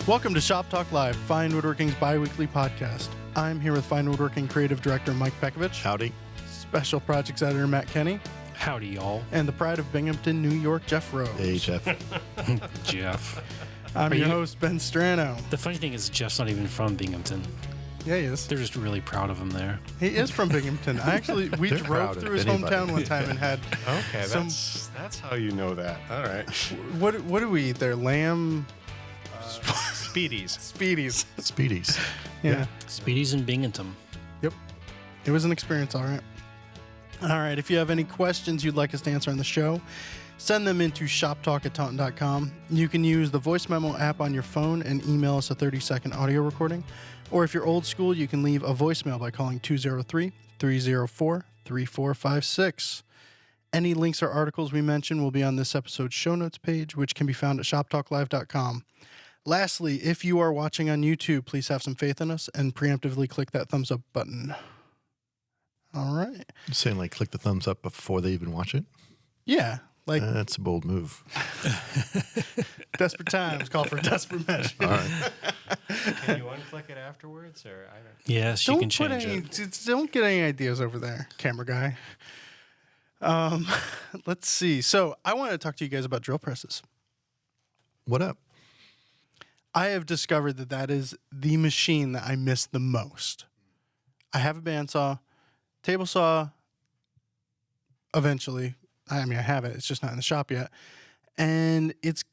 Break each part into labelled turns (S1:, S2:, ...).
S1: Welcome to Shop Talk Live, Fine Woodworking's bi-weekly podcast. I'm here with Fine Woodworking Creative Director Mike Pekovich.
S2: Howdy.
S1: Special Projects Editor Matt Kenny.
S3: Howdy, y'all.
S1: And the pride of Binghamton, New York, Jeff Rose.
S2: Hey, Jeff.
S3: Jeff.
S1: I'm your host, Ben Strano.
S3: The funny thing is, Jeff's not even from Binghamton.
S1: Yeah, he is.
S3: They're just really proud of him there.
S1: He is from Binghamton. We drove through his hometown one time and had
S2: that's how you know that. All right.
S1: What do we eat there? Lamb?
S2: Speedies.
S1: Speedies. Yeah.
S3: Speedy's in Binghamton.
S1: Yep. It was an experience, all right. All right. If you have any questions you'd like us to answer on the show, send them into shoptalk@taunton.com. You can use the voice memo app on your phone and email us a 30-second audio recording. Or if you're old school, you can leave a voicemail by calling 203-304-3456. Any links or articles we mention will be on this episode's show notes page, which can be found at shoptalklive.com. Lastly, if you are watching on YouTube, please have some faith in us and preemptively click that thumbs up button. All right.
S2: You're saying like click the thumbs up before they even watch it?
S1: Yeah.
S2: That's a bold move.
S1: Desperate times call for desperate measures.
S2: All right.
S4: Can you unclick it afterwards? Or I don't.
S3: Yes, you can change it.
S1: Don't get any ideas over there, camera guy. Let's see. So I wanted to talk to you guys about drill presses.
S2: What up?
S1: I have discovered that is the machine that I miss the most. I have a bandsaw, table saw, eventually. I have it. It's just not in the shop yet. And it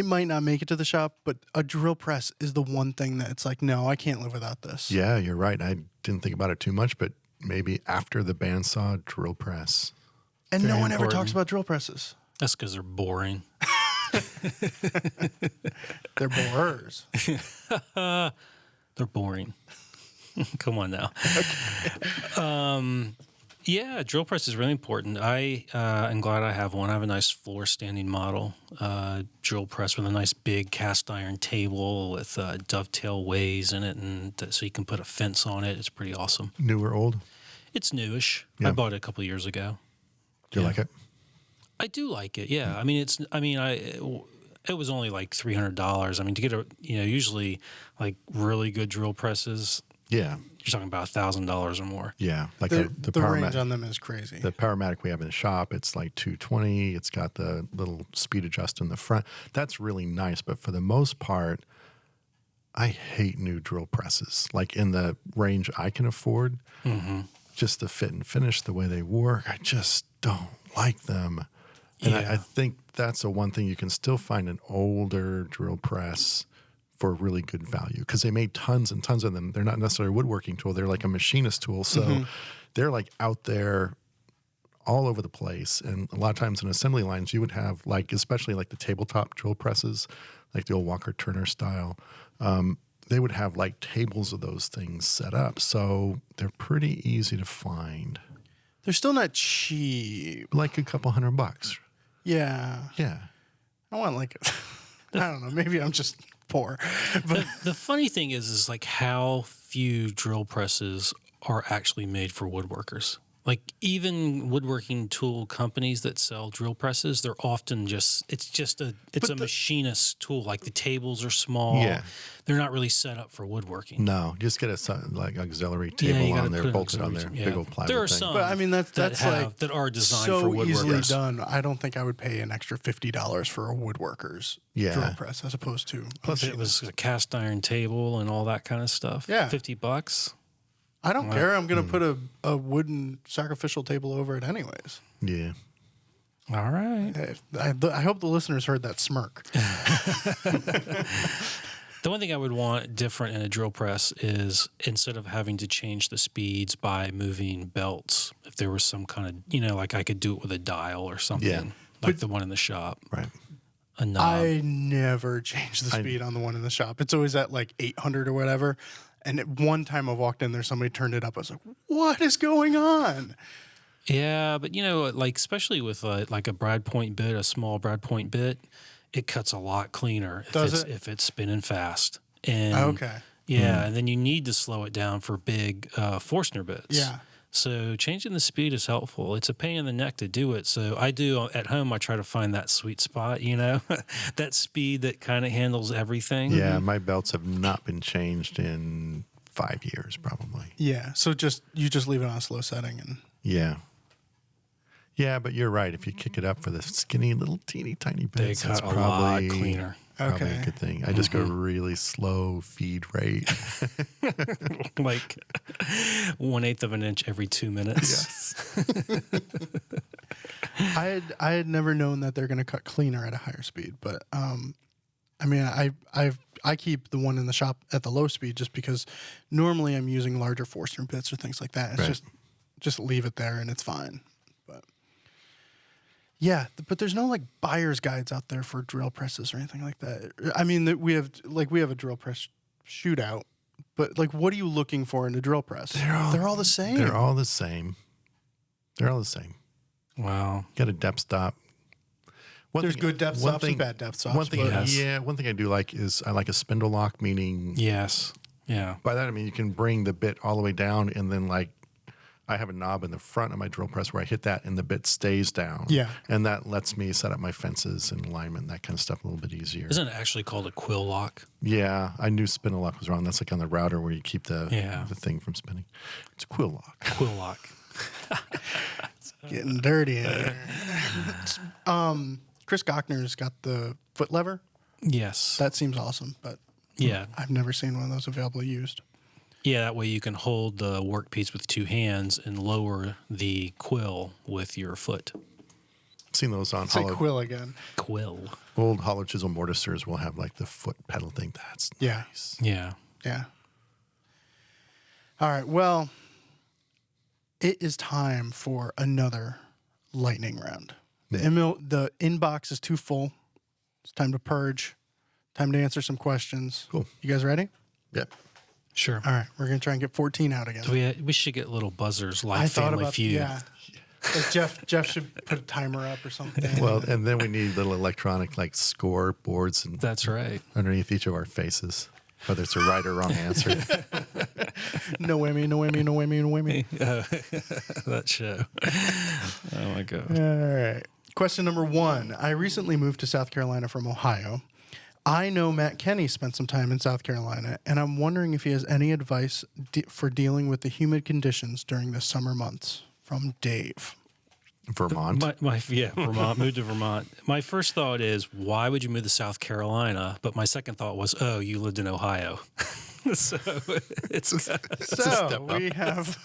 S1: might not make it to the shop, but a drill press is the one thing that it's like, no, I can't live without this.
S2: Yeah, you're right. I didn't think about it too much, but maybe after the bandsaw, drill press.
S1: And
S2: Very
S1: no one ever
S2: important.
S1: talks about drill presses.
S3: That's because they're boring.
S1: They're borers.
S3: They're boring. Come on now. Yeah, drill press is really important. I am glad I have one. I have a nice floor standing model drill press with a nice big cast iron table with dovetail ways in it, and so you can put a fence on it. It's pretty awesome.
S2: New or old?
S3: It's newish.
S2: Yeah.
S3: I bought it a couple of years ago.
S2: Do you like it?
S3: I do like it. Yeah. I mean, it was only like $300. I mean, to get usually like really good drill presses.
S2: Yeah.
S3: You're talking about $1,000 or more.
S2: Yeah. Like
S1: The
S2: the
S1: range on them is crazy.
S2: The Powermatic we have in the shop, it's like $220. It's got the little speed adjust in the front. That's really nice. But for the most part, I hate new drill presses. Like in the range I can afford, just the fit and finish, the way they work, I just don't like them. And I think that's the one thing you can still find an older drill press for really good value because they made tons and tons of them. They're not necessarily a woodworking tool. They're like a machinist tool. So they're like out there all over the place. And a lot of times in assembly lines, you would have like, especially like the tabletop drill presses, like the old Walker Turner style, they would have like tables of those things set up. So they're pretty easy to find.
S1: They're still not cheap.
S2: Like a couple $100.
S1: Yeah.
S2: Yeah.
S1: I want like, I don't know, maybe I'm just poor. But
S3: The funny thing is like how few drill presses are actually made for woodworkers. Like even woodworking tool companies that sell drill presses, they're often it's a machinist tool. Like the tables are small.
S2: Yeah.
S3: They're not really set up for woodworking.
S2: No, just get a like auxiliary table on there, bolted on there, big old plywood
S3: There are
S2: thing.
S3: some,
S1: But I mean, that's like
S3: that are designed for
S1: so
S3: woodworkers.
S1: easily done. I don't think I would pay an extra $50 for a woodworker's drill press as opposed to.
S3: Plus, it was a cast iron table and all that kind of stuff.
S1: Yeah.
S3: $50.
S1: I don't care. I'm going to put a wooden sacrificial table over it anyways.
S2: Yeah.
S3: All right.
S1: I hope the listeners heard that smirk.
S3: The one thing I would want different in a drill press is instead of having to change the speeds by moving belts, if there was some kind of, like I could do it with a dial or something, like the one in the shop.
S2: Right.
S3: A knob.
S1: I never change the speed on the one in the shop. It's always at like 800 or whatever. And at one time I walked in there, somebody turned it up. I was like, what is going on?
S3: Yeah, but like especially with like a brad point bit, a small brad point bit, it cuts a lot cleaner if it's spinning fast. And
S1: Okay.
S3: Yeah, and then you need to slow it down for big Forstner bits.
S1: Yeah.
S3: So changing the speed is helpful. It's a pain in the neck to do it. So I do at home, I try to find that sweet spot, that speed that kind of handles everything.
S2: Yeah, my belts have not been changed in 5 years, probably.
S1: Yeah. So you just leave it on a slow setting and
S2: Yeah. Yeah, but you're right. If you kick it up for the skinny little teeny tiny
S3: They
S2: bits,
S3: got
S2: it's
S3: a
S2: probably
S3: lot cleaner.
S2: Probably
S1: Okay.
S2: a good thing. I just go really slow feed rate.
S3: Like 1/8 of an inch every 2 minutes.
S1: I had never known that they're going to cut cleaner at a higher speed, but I mean, I keep the one in the shop at the low speed just because normally I'm using larger Forstner bits or things like that. It's
S2: Right.
S1: just leave it there and it's fine. But yeah, but there's no like buyer's guides out there for drill presses or anything like that. I mean, we have a drill press shootout, but like, what are you looking for in a drill press? They're all the same.
S2: They're all the same. They're all the same.
S3: Wow.
S2: Got a depth stop.
S1: There's good depth stops and bad depth stops.
S2: One thing,
S1: but-
S2: one thing I do like is I like a spindle lock, meaning
S3: Yes. Yeah.
S2: by that I mean you can bring the bit all the way down, and then like I have a knob in the front of my drill press where I hit that and the bit stays down.
S1: Yeah.
S2: And that lets me set up my fences and alignment, that kind of stuff a little bit easier.
S3: Isn't it actually called a quill lock?
S2: Yeah, I knew spindle lock was wrong. That's like on the router where you keep the thing from spinning. It's a quill lock.
S3: Quill lock.
S1: Getting dirty in here. Chris Gochner's got the foot lever.
S3: Yes.
S1: That seems awesome, but
S3: Yeah.
S1: I've never seen one of those available used.
S3: Yeah, that way you can hold the workpiece with 2 hands and lower the quill with your foot.
S2: I've seen those on
S1: Say quill again.
S3: Quill.
S2: old hollow chisel mortisers will have like the foot pedal thing. That's
S1: Yeah.
S2: nice.
S3: Yeah.
S1: Yeah. All right. Well, it is time for another lightning round. The inbox is too full. It's time to purge. Time to answer some questions.
S2: Cool.
S1: You guys ready?
S2: Yep.
S3: Sure.
S1: All right. We're going to try and get 14 out again.
S3: So we should get little buzzers like
S1: I thought
S3: Family
S1: about
S3: Feud.
S1: yeah. Like Jeff should put a timer up or something.
S2: Well, and then we need little electronic like score boards and
S3: That's right.
S2: underneath each of our faces, whether it's a right or wrong answer.
S1: no whammy, no whammy, no whammy, no whammy.
S3: That show. Oh my god.
S1: All right. Question number 1. I recently moved to South Carolina from Ohio. I know Matt Kenny spent some time in South Carolina, and I'm wondering if he has any advice for dealing with the humid conditions during the summer months. From Dave.
S2: Vermont.
S3: Vermont. Moved to Vermont. My first thought is, why would you move to South Carolina? But my second thought was, oh, you lived in Ohio. So
S1: we have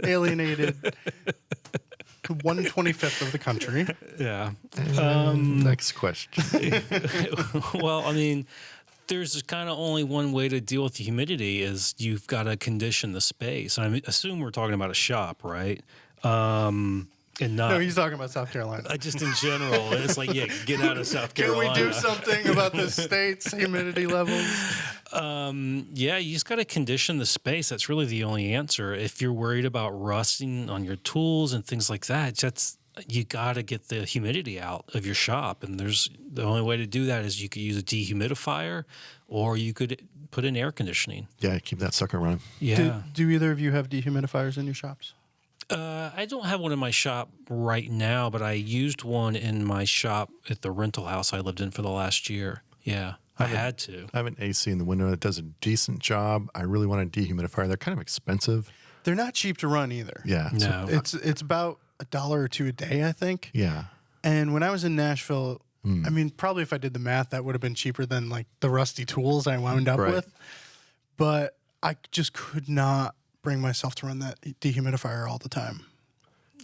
S1: alienated 1/25th of the country.
S3: yeah.
S2: Next question.
S3: Well, I mean, there's kind of only one way to deal with the humidity is you've got to condition the space. I assume we're talking about a shop, right? And not
S1: No, he's talking about South Carolina.
S3: just in general. It's like, yeah, get out of South
S1: Can
S3: Carolina.
S1: we do something about the state's humidity levels?
S3: Yeah, you just got to condition the space. That's really the only answer. If you're worried about rusting on your tools and things like that, you got to get the humidity out of your shop. And the only way to do that is you could use a dehumidifier or you could put in air conditioning.
S2: Yeah, keep that sucker running.
S3: Yeah.
S1: Do either of you have dehumidifiers in your shops?
S3: I don't have one in my shop right now, but I used one in my shop at the rental house I lived in for the last year. Yeah, I had to.
S2: I have an AC in the window that does a decent job. I really want a dehumidifier. They're kind of expensive.
S1: They're not cheap to run either.
S2: Yeah.
S3: No.
S1: It's about $1 or $2 a day, I think.
S2: Yeah.
S1: And when I was in Nashville, I mean, probably if I did the math, that would have been cheaper than like the rusty tools I wound up
S2: Right.
S1: with. But I just could not bring myself to run that dehumidifier all the time.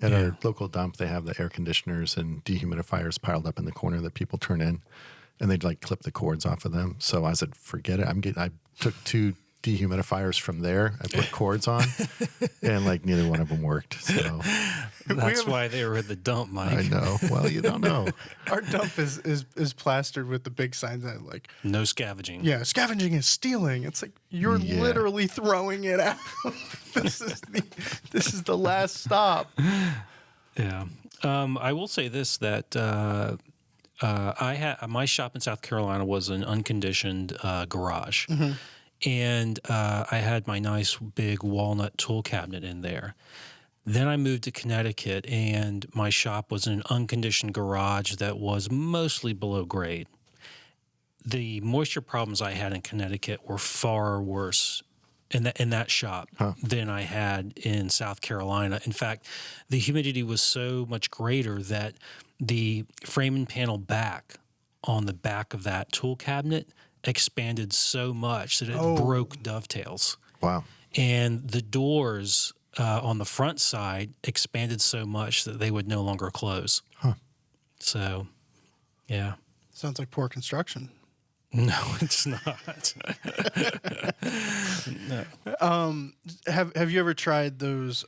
S2: At our local dump, they have the air conditioners and dehumidifiers piled up in the corner that people turn in, and they'd like clip the cords off of them. So I said, forget it. I took 2 dehumidifiers from there. I put cords on, and like neither one of them worked. So
S3: That's why they were at the dump, Mike.
S2: I know. Well, you don't know.
S1: Our dump is plastered with the big signs that like,
S3: No scavenging.
S1: yeah, scavenging is stealing. It's like you're
S2: Yeah.
S1: literally throwing it out. This is the last stop.
S3: Yeah. I will say this, that I had my shop in South Carolina was an unconditioned garage. And I had my nice big walnut tool cabinet in there. Then I moved to Connecticut, and my shop was in an unconditioned garage that was mostly below grade. The moisture problems I had in Connecticut were far worse in that shop than I had in South Carolina. In fact, the humidity was so much greater that the frame and panel back on the back of that tool cabinet expanded so much that it broke dovetails.
S2: Wow.
S3: And the doors on the front side expanded so much that they would no longer close. So, yeah.
S1: Sounds like poor construction.
S3: No, it's not. No.
S1: Have you ever tried those?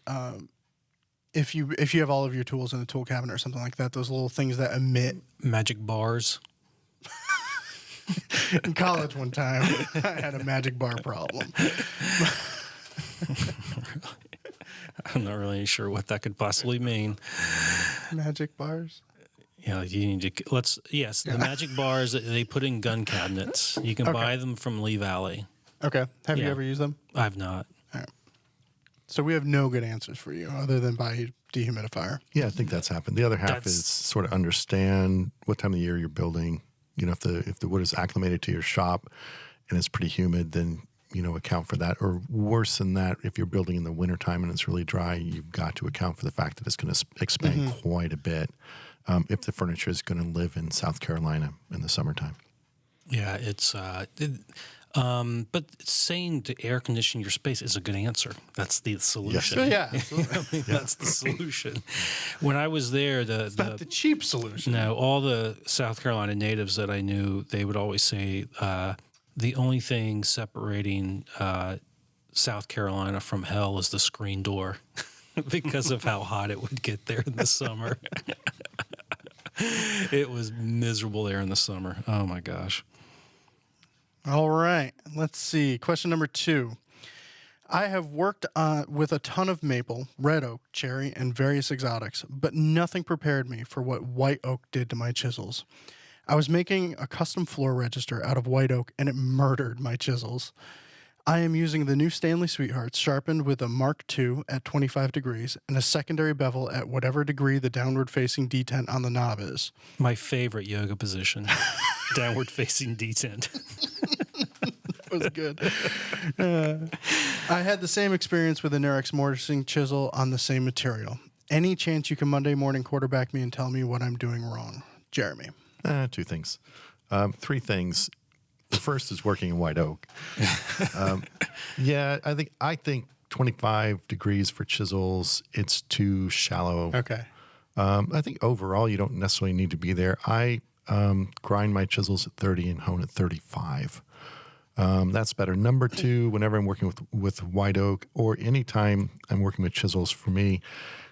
S1: If you have all of your tools in a tool cabinet or something like that, those little things that emit.
S3: Magic bars.
S1: In college one time, I had a magic bar problem.
S3: I'm not really sure what that could possibly mean.
S1: Magic bars?
S3: Yeah, you need to. The magic bars that they put in gun cabinets. You can buy them from Lee Valley.
S1: Okay. Have you
S3: Yeah.
S1: ever used them?
S3: I've not.
S1: All right. So we have no good answers for you other than buy dehumidifier.
S2: Yeah, I think that's happened. The other half
S3: That's-
S2: is sort of understand what time of the year you're building. You know, if the wood is acclimated to your shop and it's pretty humid, then, you know, account for that. Or worse than that, if you're building in the wintertime and it's really dry, you've got to account for the fact that it's going to expand quite a bit if the furniture is going to live in South Carolina in the summertime.
S3: Yeah, it's. But saying to air condition your space is a good answer. That's the solution.
S1: Yeah.
S3: I mean, that's the solution. When I was there,
S1: Not the cheap solution.
S3: No, all the South Carolina natives that I knew, they would always say the only thing separating South Carolina from hell is the screen door because of how hot it would get there in the summer. It was miserable there in the summer. Oh, my gosh.
S1: All right. Let's see. Question number 2. I have worked with a ton of maple, red oak, cherry, and various exotics, but nothing prepared me for what white oak did to my chisels. I was making a custom floor register out of white oak, and it murdered my chisels. I am using the new Stanley Sweethearts sharpened with a Mark II at 25 degrees and a secondary bevel at whatever degree the downward-facing detent on the knob is.
S3: My favorite yoga position, downward facing detent.
S1: That was good. I had the same experience with a Nerex mortising chisel on the same material. Any chance you can Monday morning quarterback me and tell me what I'm doing wrong? Jeremy.
S2: 2 things. 3 things. The first is working in white oak. Yeah, I think 25 degrees for chisels, it's too shallow.
S1: Okay.
S2: I think overall you don't necessarily need to be there. I grind my chisels at 30 and hone at 35. That's better. Number 2, whenever I'm working with white oak or anytime I'm working with chisels, for me,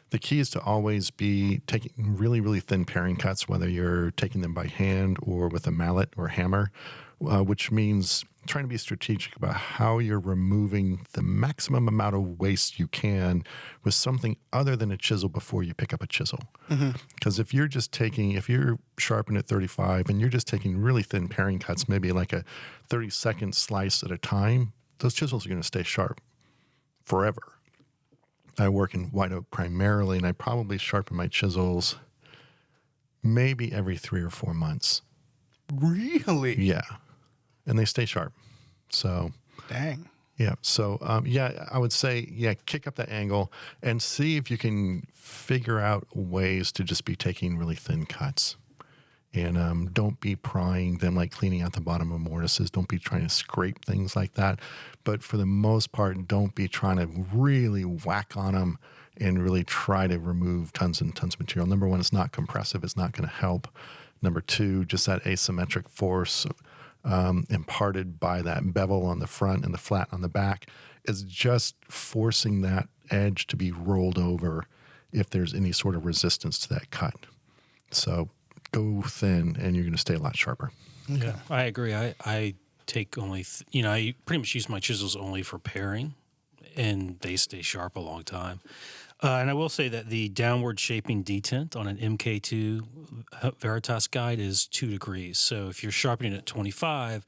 S2: the key is to always be taking really, really thin paring cuts, whether you're taking them by hand or with a mallet or hammer, which means trying to be strategic about how you're removing the maximum amount of waste you can with something other than a chisel before you pick up a chisel. Because if you're sharpening at 35 and you're just taking really thin paring cuts, maybe like a 30-second slice at a time, those chisels are going to stay sharp forever. I work in white oak primarily, and I probably sharpen my chisels maybe every 3 or 4 months.
S1: Really?
S2: Yeah. And they stay sharp. So,
S1: Dang.
S2: yeah. So, I would say, kick up that angle and see if you can figure out ways to just be taking really thin cuts. And don't be prying them, like cleaning out the bottom of mortises. Don't be trying to scrape things like that. But for the most part, don't be trying to really whack on them and really try to remove tons and tons of material. Number 1, it's not compressive. It's not going to help. Number 2, just that asymmetric force imparted by that bevel on the front and the flat on the back is just forcing that edge to be rolled over if there's any sort of resistance to that cut. So go thin and you're going to stay a lot sharper.
S3: Yeah, I agree. I take only, I pretty much use my chisels only for paring, and they stay sharp a long time. And I will say that the downward shaping detent on an MK2 Veritas guide is 2 degrees. So if you're sharpening at 25,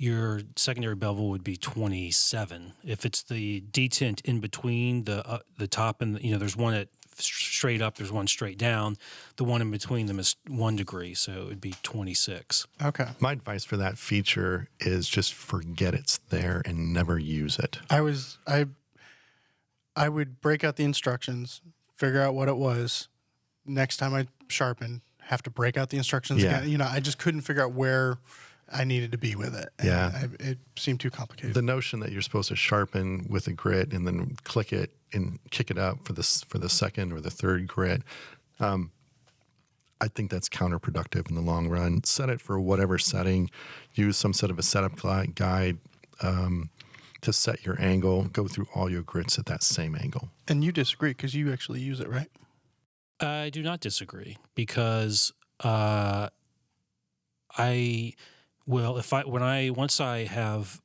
S3: your secondary bevel would be 27. If it's the detent in between the top and there's one at straight up, there's one straight down. The one in between them is 1 degree, so it would be 26.
S1: Okay.
S2: My advice for that feature is just forget it's there and never use it.
S1: I would break out the instructions, figure out what it was. Next time I sharpen, have to break out the instructions again. I just couldn't figure out where I needed to be with it. And it seemed too complicated.
S2: The notion that you're supposed to sharpen with a grit and then click it and kick it up for the second or the third grit, I think that's counterproductive in the long run. Set it for whatever setting. Use some sort of a setup guide to set your angle. Go through all your grits at that same angle.
S1: And you disagree because you actually use it, right?
S3: I do not disagree because once I have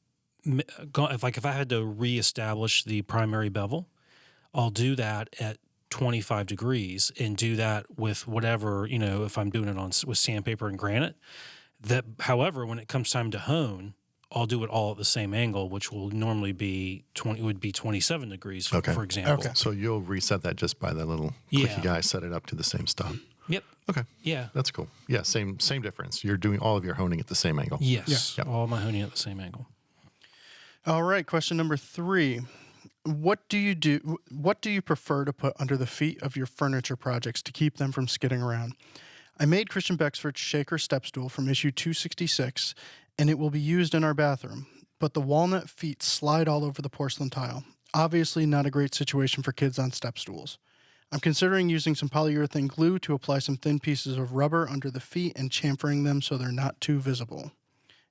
S3: gone, if I had to reestablish the primary bevel, I'll do that at 25 degrees and do that with whatever, if I'm doing it with sandpaper and granite. However, when it comes time to hone, I'll do it all at the same angle, which will normally be 27 degrees, for example.
S1: Okay.
S2: So you'll reset that just by that little clicky guy, set it up to the same stop.
S3: Yep.
S2: Okay.
S3: Yeah.
S2: That's cool. Yeah, same difference. You're doing all of your honing at the same angle.
S3: Yes.
S2: Yep.
S3: All my honing at the same angle.
S1: All right. Question number 3. What do you prefer to put under the feet of your furniture projects to keep them from skidding around? I made Christian Becksford's shaker step stool from issue 266, and it will be used in our bathroom, but the walnut feet slide all over the porcelain tile. Obviously not a great situation for kids on step stools. I'm considering using some polyurethane glue to apply some thin pieces of rubber under the feet and chamfering them so they're not too visible.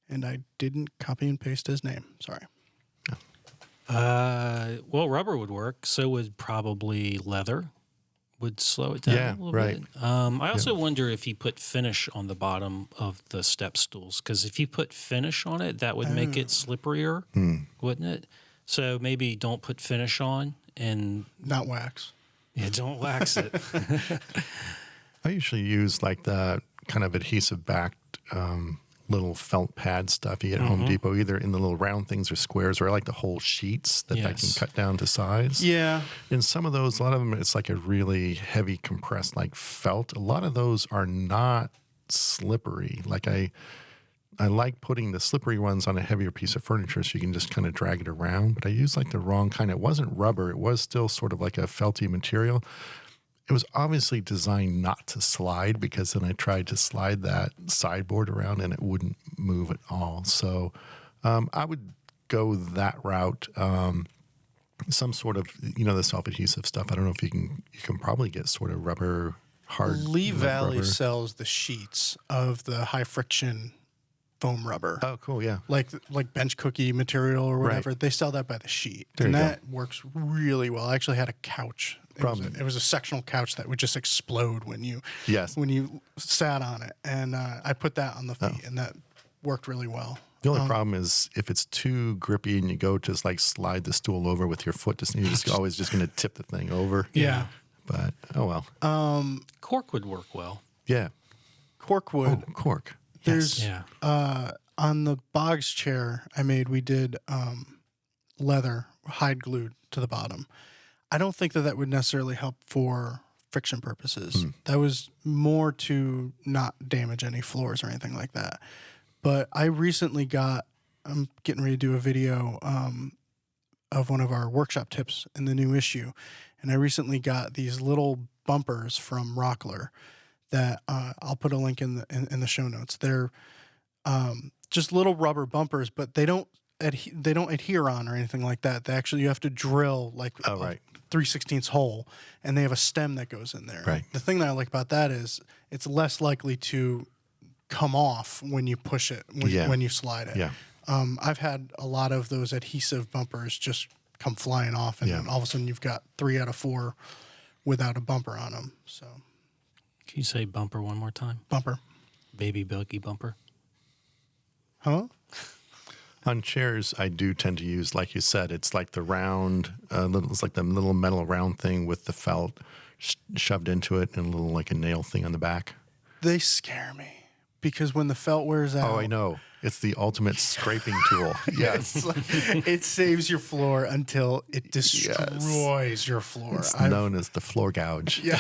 S1: And I didn't copy and paste his name. Sorry.
S3: Well, rubber would work. So would probably leather. Would slow it down a little bit. I also wonder if he put finish on the bottom of the step stools, because if you put finish on it, that would make it slipperier, wouldn't it? So maybe don't put finish on and
S1: not wax.
S3: Yeah, don't wax it.
S2: I usually use like the kind of adhesive backed little felt pad stuff you get at Home Depot, either in the little round things or squares, or I like the whole sheets that I can cut down to size.
S1: Yeah.
S2: And some of those, a lot of them, it's like a really heavy compressed like felt. A lot of those are not slippery. Like I like putting the slippery ones on a heavier piece of furniture so you can just kind of drag it around. But I used like the wrong kind. It wasn't rubber. It was still sort of like a felty material. It was obviously designed not to slide, because then I tried to slide that sideboard around and it wouldn't move at all. So I would go that route. Some sort of, the self-adhesive stuff. I don't know if you can probably get sort of rubber hard.
S1: Lee Valley
S2: rubber.
S1: sells the sheets of the high friction foam rubber.
S2: Oh, cool. Yeah.
S1: Like bench cookie material or whatever.
S2: Right.
S1: They sell that by the sheet.
S2: There
S1: and
S2: you
S1: that works really well. I actually had a couch. It was a sectional couch that would just explode when you sat on it. And I put that on the feet, and that worked really well.
S2: The only problem is if it's too grippy and you go just like slide the stool over with your foot, you're just always just going to tip the thing over.
S1: Yeah.
S2: But, oh well.
S3: Cork would work well.
S2: Yeah.
S1: Cork would.
S2: Oh, cork.
S1: There's on the Boggs chair I made, we did leather hide glued to the bottom. I don't think that would necessarily help for friction purposes. That was more to not damage any floors or anything like that. But I recently I'm getting ready to do a video of one of our workshop tips in the new issue, and I recently got these little bumpers from Rockler that I'll put a link in the show notes. They're just little rubber bumpers, but they don't adhere on or anything like that. You have to drill like a 3/16 hole, and they have a stem that goes in there.
S2: Right.
S1: The thing that I like about that is it's less likely to come off when you push it, when you slide it.
S2: Yeah.
S1: I've had a lot of those adhesive bumpers just come flying off, and then all of a sudden you've got 3 out of 4 without a bumper on them. So,
S3: can you say bumper one more time?
S1: Bumper.
S3: Baby buggy bumper.
S1: Huh?
S2: On chairs, I do tend to use, like you said, it's like the round, it's like the little metal round thing with the felt shoved into it and a little like a nail thing on the back.
S1: They scare me because when the felt wears out,
S2: Oh, I know. It's the ultimate scraping tool. Yes.
S1: it saves your floor until it destroys your floor.
S2: It's known as the floor gouge.
S1: Yeah.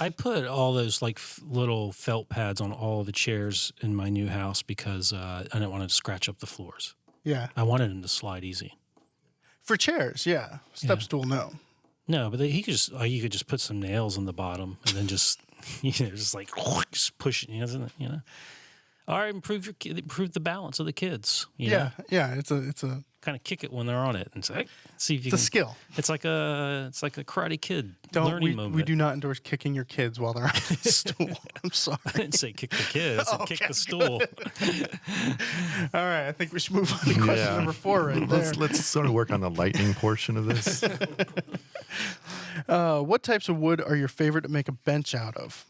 S3: I put all those like little felt pads on all the chairs in my new house because I didn't want to scratch up the floors.
S1: Yeah.
S3: I wanted them to slide easy.
S1: For chairs, yeah. Step stool, no.
S3: No, but you could just put some nails in the bottom and then just just like just push it, you know. Or improve the balance of the kids.
S1: Yeah.
S3: know?
S1: Yeah. It's a
S3: Kind of kick it when they're on it and say, see if you
S1: it's a
S3: can.
S1: skill.
S3: It's like a Karate Kid learning moment.
S1: We do not endorse kicking your kids while they're on the stool. I'm sorry.
S3: I didn't say kick the kids. I said kick the stool.
S1: All right, I think we should move on to question number 4 right there.
S2: Let's sort of work on the lightning portion of this.
S1: What types of wood are your favorite to make a bench out of?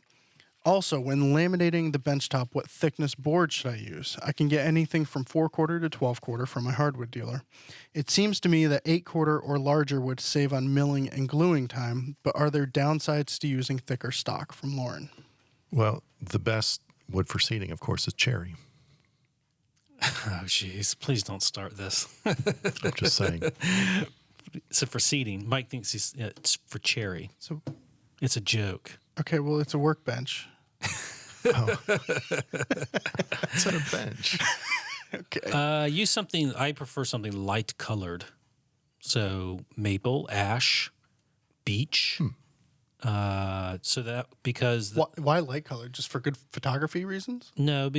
S1: Also, when laminating the bench top, what thickness board should I use? I can get anything from 4/4 to 12/4 from my hardwood dealer. It seems to me that 8/4 or larger would save on milling and gluing time, but are there downsides to using thicker stock? From Lauren.
S2: Well, the best wood for seating, of course, is cherry.
S3: Oh, jeez. Please don't start this.
S2: I'm just saying.
S3: So for seating, Mike thinks it's for cherry.
S1: So,
S3: It's a joke.
S1: okay, well, it's a workbench.
S2: It's on a bench.
S1: Okay.
S3: Use something. I prefer something light colored. So maple, ash, beech. So that because
S1: Why light color? Just for good photography reasons?
S3: no,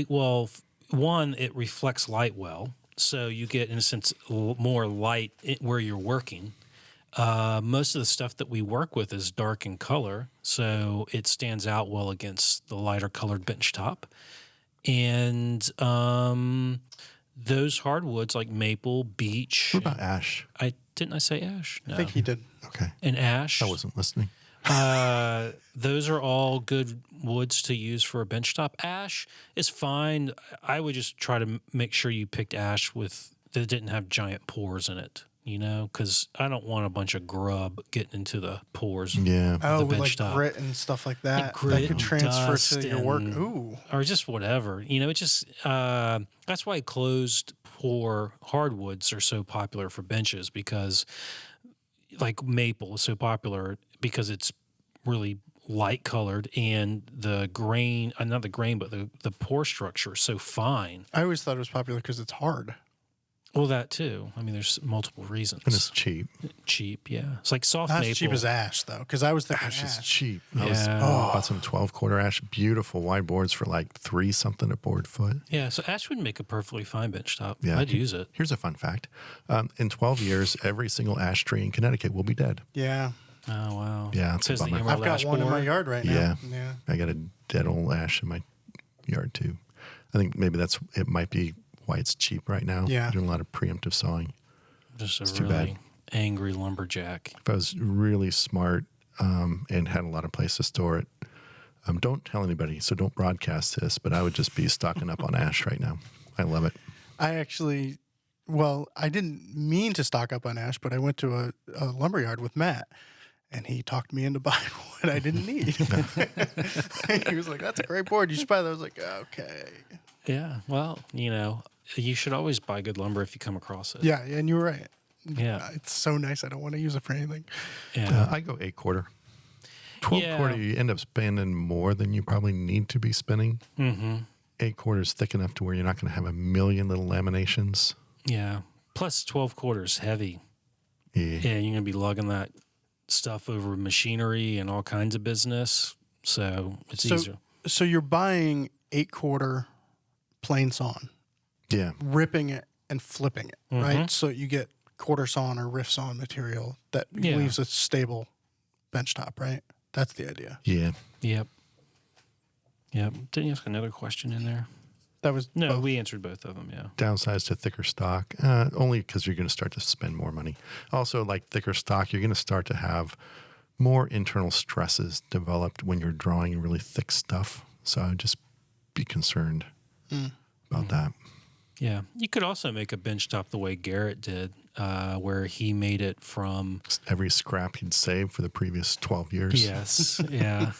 S3: one, it reflects light well, so you get in a sense more light where you're working. Most of the stuff that we work with is dark in color, so it stands out well against the lighter colored bench top. And those hardwoods like maple, beech.
S2: What about ash?
S3: Didn't I say ash? No.
S1: I think he did.
S2: Okay.
S3: And ash.
S2: I wasn't listening.
S3: Those are all good woods to use for a bench top. Ash is fine. I would just try to make sure you picked ash that didn't have giant pores in it. Because I don't want a bunch of grub getting into the pores.
S2: Yeah.
S1: Oh,
S3: the
S1: with
S3: bench
S1: like
S3: top.
S1: grit and stuff like that.
S3: Like grit
S1: that could
S3: and
S1: transfer
S3: dust
S1: to your work.
S3: and-
S1: Ooh.
S3: Or just whatever. It just that's why closed pore hardwoods are so popular for benches, because like maple is so popular because it's really light colored and the grain, not the grain, but the pore structure is so fine.
S1: I always thought it was popular because it's hard.
S3: Well, that too. I mean, there's multiple reasons.
S2: And it's cheap.
S3: Cheap, yeah. It's like soft
S1: Not
S3: maple.
S1: as cheap as ash, though, because I was thinking
S2: Ash
S1: ash.
S2: is cheap.
S3: Yeah.
S2: Bought some 12/4 ash, beautiful wide boards for like 3 something a board foot.
S3: Yeah, so ash would make a perfectly fine bench top.
S2: Yeah.
S3: I'd use it.
S2: Here's a fun fact. In 12 years, every single ash tree in Connecticut will be dead.
S1: Yeah.
S3: Oh, wow.
S2: Yeah, it's a
S3: Says the
S2: bummer.
S3: emerald
S1: I've got
S3: ash
S1: one in my
S3: borer.
S1: yard right now.
S2: Yeah.
S1: Yeah.
S2: I got a dead old ash in my yard too. I think maybe it might be why it's cheap right now.
S1: Yeah.
S2: Doing a lot of preemptive sawing.
S3: Just a
S2: too bad.
S3: really angry lumberjack.
S2: If I was really smart and had a lot of place to store it, don't tell anybody, so don't broadcast this, but I would just be stocking up on ash right now. I love it.
S1: I actually, I didn't mean to stock up on ash, but I went to a lumberyard with Matt, and he talked me into buying what I didn't need. He was like, "That's a great board. You should buy that." I was like, "Okay."
S3: Yeah. Well, you should always buy good lumber if you come across it.
S1: Yeah, and you were right.
S3: Yeah.
S1: It's so nice. I don't want to use it for anything.
S3: Yeah.
S2: I go 8/4. 12/4, you end up spending more than you probably need to be spending.
S3: Mm-hmm.
S2: 8/4 is thick enough to where you're not going to have a million little laminations.
S3: Yeah. Plus 12/4 heavy.
S2: Yeah.
S3: Yeah, you're going to be lugging that stuff over machinery and all kinds of business. So it's easier.
S1: So you're buying 8/4 plain sawn,
S2: Yeah.
S1: ripping it and flipping it,
S3: Mm-hmm.
S1: right? So you get quarter sawn or riff sawn material that
S3: Yeah.
S1: leaves a stable bench top, right? That's the idea.
S2: Yeah.
S3: Yep. Didn't you ask another question in there?
S1: That was
S3: No,
S1: both.
S3: we answered both of them, yeah.
S2: Downsize to thicker stock, only because you're going to start to spend more money. Also, like thicker stock, you're going to start to have more internal stresses developed when you're drawing really thick stuff. So I'd just be concerned about that.
S3: Yeah. You could also make a bench top the way Garrett did, where he made it from.
S2: Every scrap he'd saved for the previous 12 years.
S3: Yes. Yeah.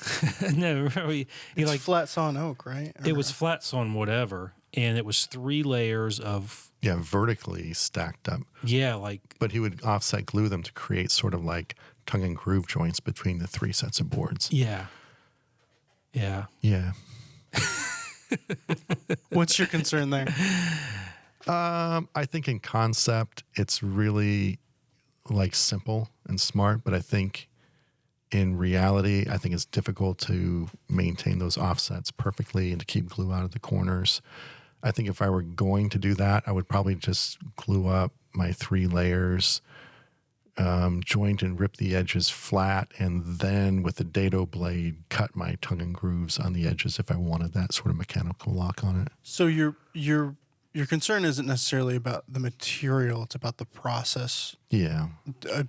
S3: No, really. He
S1: It's
S3: like
S1: flat sawn oak, right?
S3: it was flats on whatever, and it was 3 layers of.
S2: Yeah, vertically stacked up.
S3: Yeah, like.
S2: But he would offset glue them to create sort of like tongue and groove joints between the 3 sets of boards.
S3: Yeah. Yeah.
S2: Yeah.
S1: What's your concern there?
S2: I think in concept, it's really like simple and smart, but I think in reality, I think it's difficult to maintain those offsets perfectly and to keep glue out of the corners. I think if I were going to do that, I would probably just glue up my 3 layers, joint and rip the edges flat, and then with the dado blade, cut my tongue and grooves on the edges if I wanted that sort of mechanical lock on it.
S1: So your concern isn't necessarily about the material; it's about the process.
S2: Yeah.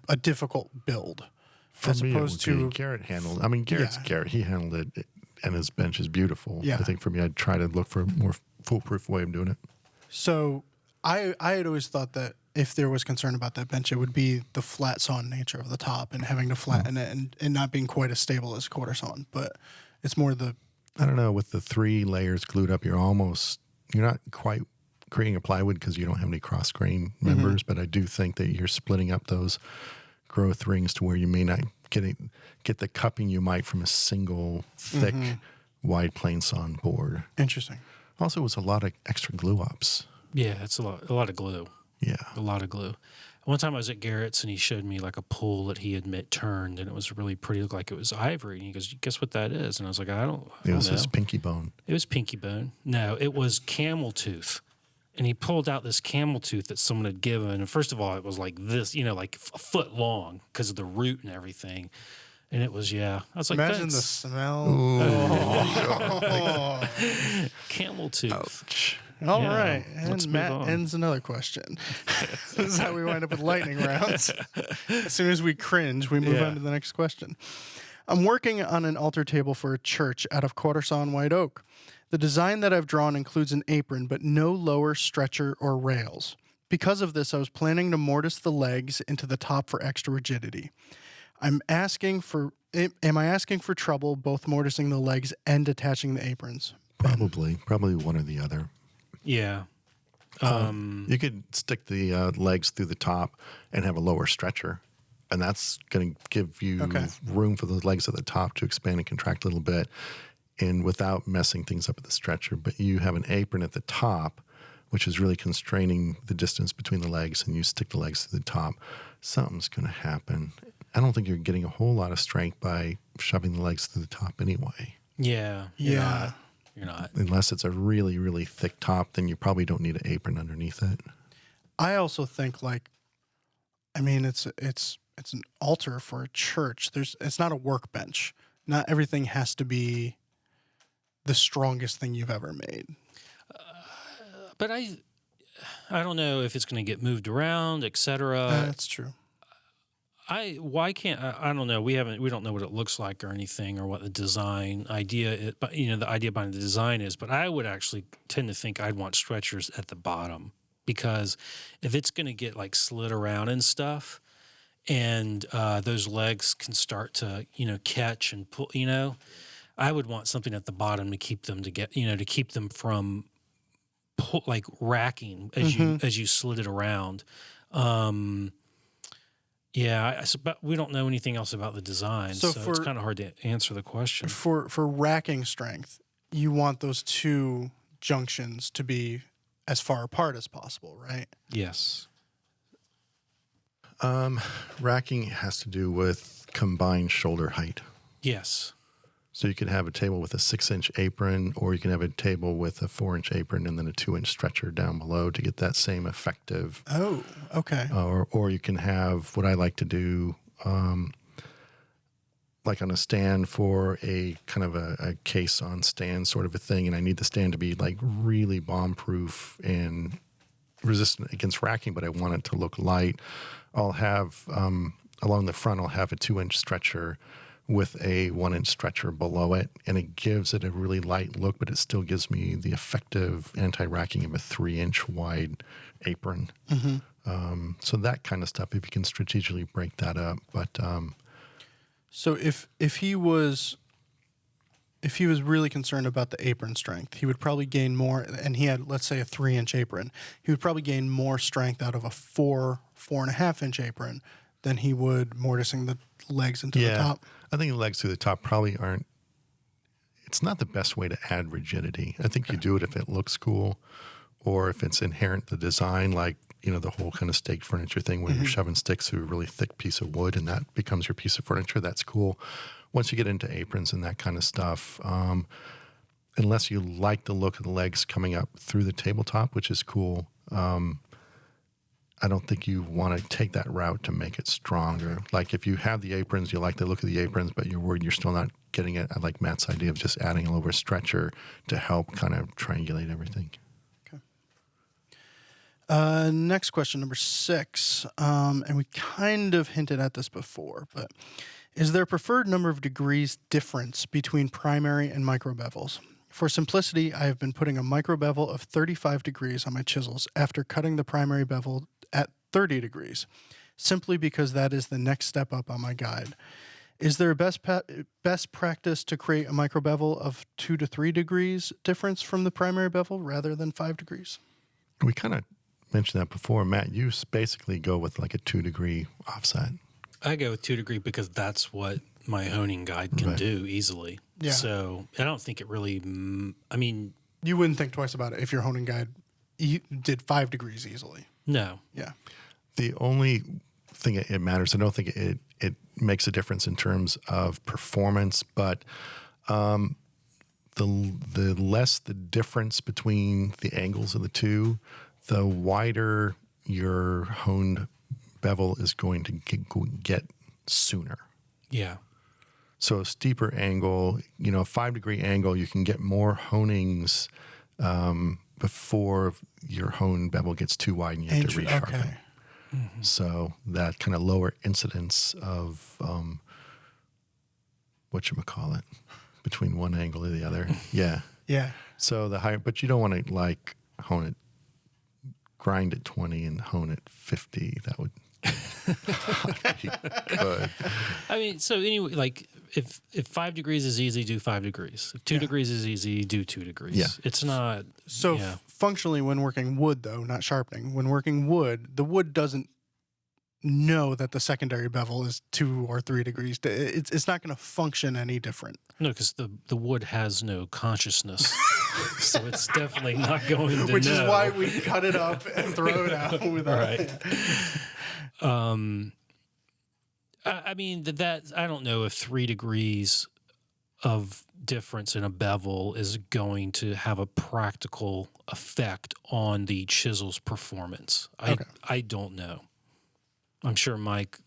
S1: A difficult build,
S2: For
S1: as
S2: me, it
S1: opposed
S2: would be
S1: to
S2: Garrett handled. I mean, Garrett's
S1: Yeah.
S2: Garrett. He handled it, and his bench is beautiful.
S1: Yeah.
S2: I think for me, I'd try to look for a more foolproof way of doing it.
S1: So I had always thought that if there was concern about that bench, it would be the flat sawn nature of the top and having to flatten it and not being quite as stable as quarter sawn. But it's more the
S2: I don't know. With the 3 layers glued up, you're not quite creating a plywood because you don't have any cross grain members. But I do think that you're splitting up those growth rings to where you may not get the cupping you might from a single thick wide plane sawn board.
S1: interesting.
S2: Also, it was a lot of extra glue ups.
S3: Yeah, it's a lot of glue.
S2: Yeah.
S3: A lot of glue. One time I was at Garrett's and he showed me like a pool that he had turned, and it was really pretty. It looked like it was ivory. And he goes, "Guess what that is?" And I was like, I don't
S2: It was
S3: know.
S2: his pinky bone.
S3: It was pinky bone. No, it was camel tooth. And he pulled out this camel tooth that someone had given. And first of all, it was like this, like a foot long because of the root and everything. And it was, I was like,
S1: Imagine the
S3: that's
S1: smell.
S3: camel tooth.
S2: Ouch.
S1: All
S3: Yeah,
S1: right,
S3: let's
S1: and
S3: move
S1: Matt
S3: on.
S1: ends another question. This is how we wind up with lightning rounds. As soon as we cringe, we move
S3: Yeah.
S1: on to the next question. I'm working on an altar table for a church out of quarter sawn white oak. The design that I've drawn includes an apron, but no lower stretcher or rails. Because of this, I was planning to mortise the legs into the top for extra rigidity. Am I asking for trouble both mortising the legs and attaching the aprons?
S2: Probably one or the other.
S3: Yeah.
S2: You could stick the legs through the top and have a lower stretcher, and that's going to give you
S1: Okay.
S2: room for the legs at the top to expand and contract a little bit, and without messing things up at the stretcher. But you have an apron at the top, which is really constraining the distance between the legs, and you stick the legs to the top. Something's going to happen. I don't think you're getting a whole lot of strength by shoving the legs to the top anyway.
S3: Yeah.
S1: Yeah.
S3: You're not.
S2: Unless it's a really, really thick top, then you probably don't need an apron underneath it.
S1: I also think it's an altar for a church. It's not a workbench. Not everything has to be the strongest thing you've ever made.
S3: But I don't know if it's going to get moved around, etc.
S1: That's true.
S3: Why can't I don't know. We don't know what it looks like or anything or what the design idea is, but the idea behind the design is. But I would actually tend to think I'd want stretchers at the bottom, because if it's going to get like slid around and stuff, and those legs can start to catch and pull, I would want something at the bottom to keep them to keep them from like racking as you slid it around. But we don't know anything else about the design, so it's kind of hard to answer the question.
S1: For racking strength, you want those two junctions to be as far apart as possible, right?
S3: Yes.
S2: Racking has to do with combined shoulder height.
S3: Yes.
S2: So you could have a table with a 6-inch apron, or you can have a table with a 4-inch apron and then a 2-inch stretcher down below to get that same effective.
S1: Oh, okay.
S2: Or you can have what I like to do, like on a stand for a kind of a case on stand sort of a thing, and I need the stand to be like really bomb-proof and resistant against racking, but I want it to look light. I'll have, along the front, I'll have a 2-inch stretcher with a 1-inch stretcher below it, and it gives it a really light look, but it still gives me the effective anti-racking of a 3-inch wide apron. So that kind of stuff, if you can strategically break that up. But
S1: So if he was really concerned about the apron strength, he would probably gain more. And he had, let's say, a 3-inch apron. He would probably gain more strength out of a 4.5-inch apron than he would mortising the legs into the top.
S2: I think the legs through the top probably aren't. It's not the best way to add rigidity. I think you do it if it looks cool, or if it's inherent to the design, like the whole kind of staked furniture thing where you're shoving sticks through a really thick piece of wood, and that becomes your piece of furniture. That's cool. Once you get into aprons and that kind of stuff, unless you like the look of the legs coming up through the tabletop, which is cool, I don't think you want to take that route to make it stronger. Like if you have the aprons, you like the look of the aprons, but you're worried you're still not getting it. I like Matt's idea of just adding a little bit of stretcher to help kind of triangulate everything.
S1: Okay. Next question, number 6. And we kind of hinted at this before, but is there a preferred number of degrees difference between primary and micro bevels? For simplicity, I have been putting a micro bevel of 35 degrees on my chisels after cutting the primary bevel at 30 degrees, simply because that is the next step up on my guide. Is there a best practice to create a micro bevel of 2 to 3 degrees difference from the primary bevel rather than 5 degrees?
S2: We kind of mentioned that before. Matt, you basically go with like a 2-degree offset.
S3: I go with 2 degree because that's what my honing guide can do easily.
S1: Yeah.
S3: So I don't think it really,
S1: You wouldn't think twice about it if your honing guide did 5 degrees easily.
S3: no.
S1: Yeah.
S2: The only thing it matters, I don't think it makes a difference in terms of performance, but the less the difference between the angles of the two, the wider your honed bevel is going to get sooner.
S3: Yeah.
S2: So a steeper angle, a 5-degree angle, you can get more honings before your hone bevel gets too wide and you have to resharpen.
S1: Okay.
S2: So that kind of lower incidence of whatchamacallit, between one angle and the other. Yeah.
S1: Yeah.
S2: So the higher, but you don't want to hone it, grind at 20 and hone at 50. That would be good.
S3: So anyway, like if 5 degrees is easy, do 5 degrees. If 2 degrees is easy, do 2 degrees.
S2: Yeah.
S3: It's not.
S1: So functionally, when working wood, though, not sharpening, when working wood, the wood doesn't know that the secondary bevel is 2 or 3 degrees. It's not going to function any different.
S3: No, because the wood has no consciousness. So it's definitely not going to
S1: Which is
S3: know.
S1: why we cut it up and throw it out without
S3: Right. I don't know if 3 degrees of difference in a bevel is going to have a practical effect on the chisel's performance. I don't know. I'm sure Mike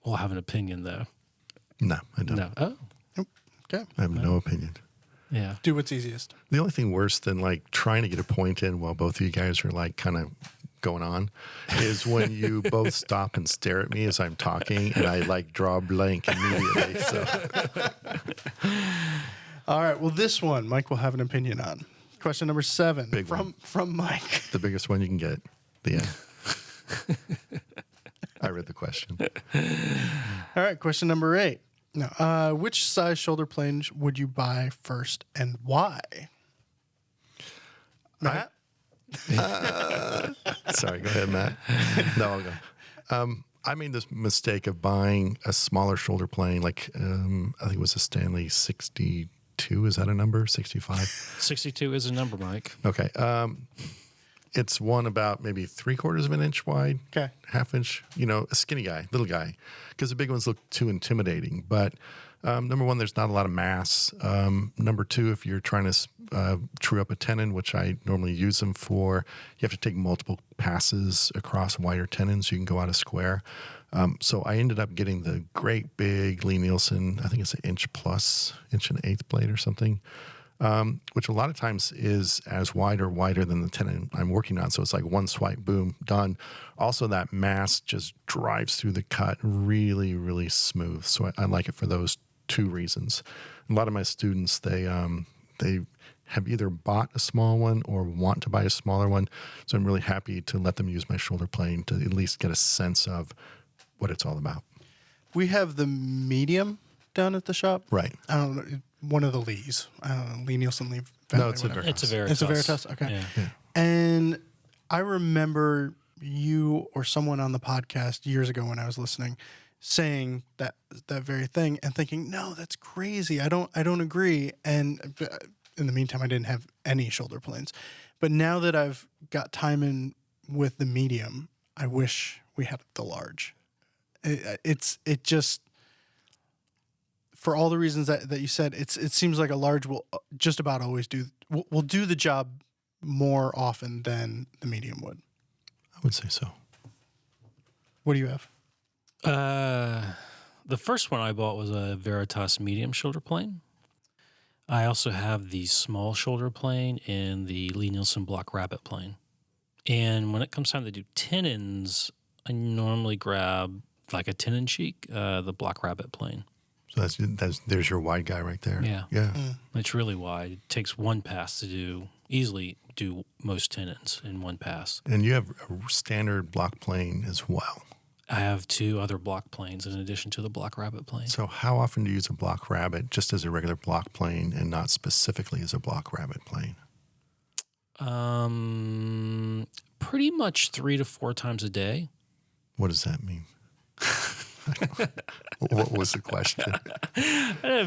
S3: will have an opinion, though.
S2: No, I don't.
S3: No. Oh,
S1: Okay.
S2: I have no opinion.
S3: yeah.
S1: Do what's easiest.
S2: The only thing worse than trying to get a point in while both of you guys are kind of going on is when you both stop and stare at me as I'm talking and I draw a blank immediately. So
S1: All right. Well, this one Mike will have an opinion on. Question number 7
S2: Big one.
S1: from Mike.
S2: the biggest one you can get. The end. I read the question.
S1: All right. Question number 8. Now, which size shoulder plane would you buy first and why? Matt?
S2: Sorry, go ahead, Matt. No, I'll go. I made this mistake of buying a smaller shoulder plane, I think it was a Stanley 62. Is that a number? 65?
S3: 62 is a number, Mike.
S2: Okay. It's one about maybe 3/4 of an inch wide,
S1: Okay.
S2: half inch, a skinny guy, little guy, because the big ones look too intimidating. But number one, there's not a lot of mass. Number two, if you're trying to true up a tenon, which I normally use them for, you have to take multiple passes across wider tenons. You can go out a square. So I ended up getting the great big Lee Nielsen, I think it's an inch plus, 1.1/8 blade or something. Which a lot of times is as wide or wider than the tenon I'm working on. So it's like one swipe, boom, done. Also, that mass just drives through the cut really, really smooth. So I like it for those two reasons. A lot of my students, they have either bought a small one or want to buy a smaller one. So I'm really happy to let them use my shoulder plane to at least get a sense of what it's all about.
S1: We have the medium down at the shop.
S2: Right.
S1: I don't know, one of the Lees. I don't know, Lee Nielsen, Lee.
S2: No, it's a
S1: whatever.
S3: It's a Veritas.
S1: It's a Veritas. Okay.
S3: Yeah.
S1: And I remember you or someone on the podcast years ago when I was listening saying that very thing and thinking, no, that's crazy. I don't agree. And in the meantime, I didn't have any shoulder planes. But now that I've got time in with the medium, I wish we had the large. It just, for all the reasons that you said, it seems like a large will just about always will do the job more often than the medium would.
S2: I would say so.
S1: What do you have?
S3: The first one I bought was a Veritas medium shoulder plane. I also have the small shoulder plane and the Lee Nielsen Block Rabbit plane. And when it comes time to do tenons, I normally grab like a tenon cheek, the Block Rabbit plane.
S2: So there's your wide guy right there.
S3: Yeah.
S2: Yeah.
S3: It's really wide. It takes one pass to easily do most tenons in one pass.
S2: And you have a standard block plane as well.
S3: I have two other block planes in addition to the Block Rabbit plane.
S2: So how often do you use a block rabbit just as a regular block plane and not specifically as a block rabbit plane?
S3: Pretty much 3 to 4 times a day.
S2: What does that mean? What was the question?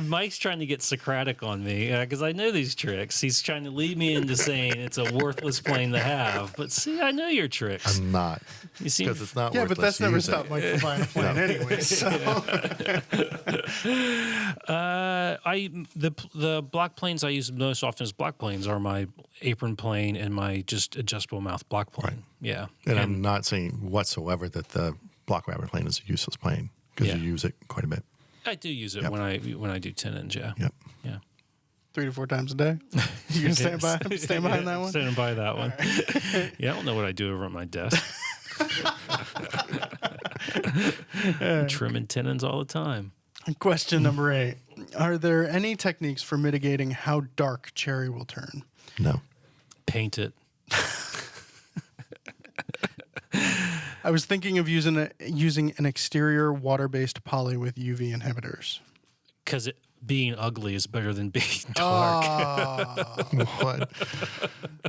S3: Mike's trying to get Socratic on me because I know these tricks. He's trying to lead me into saying it's a worthless plane to have. But see, I know your tricks.
S2: I'm not.
S3: You see,
S2: Because it's not
S1: Yeah,
S2: worthless.
S1: but that's never
S2: Use it.
S1: stopped Mike from buying a plane anyway. So
S3: the block planes I use most often as block planes are my apron plane and my just adjustable mouth block plane.
S2: Right.
S3: Yeah,
S2: And I'm not saying whatsoever that the block rabbit plane is a useless plane because
S3: Yeah.
S2: you use it quite a bit.
S3: I do use it
S2: Yep.
S3: when I do tenons. Yeah,
S2: Yep.
S3: yeah.
S1: 3 to 4 times a day. You can stand behind that one.
S3: Standing by that one. Yeah, I don't know what I do over at my desk. I'm trimming tenons all the time.
S1: Question number 8. Are there any techniques for mitigating how dark cherry will turn?
S2: No.
S3: Paint it.
S1: I was thinking of using an exterior water-based poly with UV inhibitors.
S3: Because being ugly is better than being dark.
S2: What?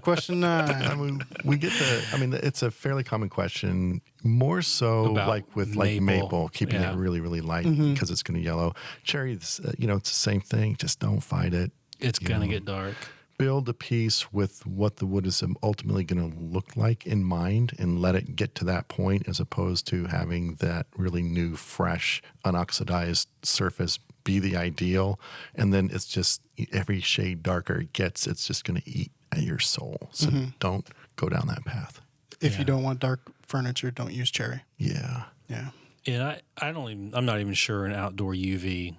S1: Question 9.
S2: I mean, it's a fairly common question, more so
S3: About
S2: like with
S3: maple.
S2: maple, keeping
S3: Yeah.
S2: it really, really light
S1: Mm-hmm.
S2: because it's going to yellow. Cherry, it's the same thing. Just don't fight it.
S3: It's going to get dark.
S2: Build a piece with what the wood is ultimately going to look like in mind and let it get to that point as opposed to having that really new, fresh, unoxidized surface be the ideal. And then it's just every shade darker it gets, it's just going to eat at your soul. So don't go down that path.
S1: If
S3: Yeah.
S1: you don't want dark furniture, don't use cherry.
S2: Yeah.
S1: Yeah.
S3: And I'm not even sure an outdoor UV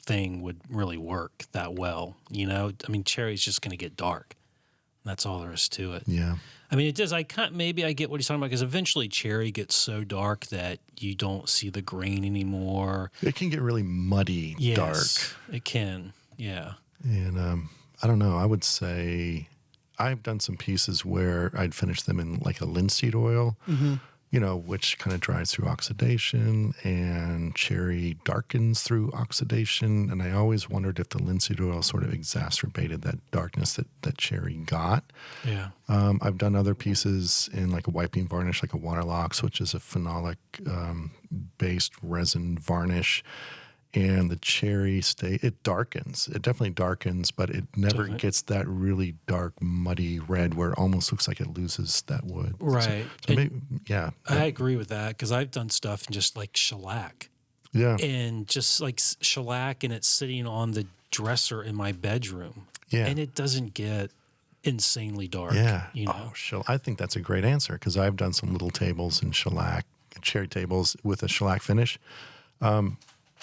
S3: thing would really work that well. I mean, cherry's just going to get dark. That's all there is to it.
S2: Yeah.
S3: I mean, it does. Maybe I get what he's talking about because eventually cherry gets so dark that you don't see the grain anymore.
S2: It can get really muddy, dark.
S3: Yes, it can. Yeah.
S2: And I don't know. I would say I've done some pieces where I'd finish them in like a linseed oil, which kind of dries through oxidation, and cherry darkens through oxidation. And I always wondered if the linseed oil sort of exacerbated that darkness that cherry got.
S3: Yeah.
S2: I've done other pieces in like a wiping varnish, like a Waterlox, which is a phenolic based resin varnish. And the cherry it darkens. It definitely darkens, but it never
S3: Doesn't it?
S2: gets that really dark, muddy red where it almost looks like it loses that wood.
S3: Right.
S2: So maybe, yeah.
S3: I agree with that because I've done stuff in just like shellac
S2: Yeah.
S3: and just like shellac and it's sitting on the dresser in my bedroom.
S2: Yeah.
S3: And it doesn't get insanely dark.
S2: Yeah.
S3: Oh,
S2: I think that's a great answer because I've done some little tables in shellac, cherry tables with a shellac finish.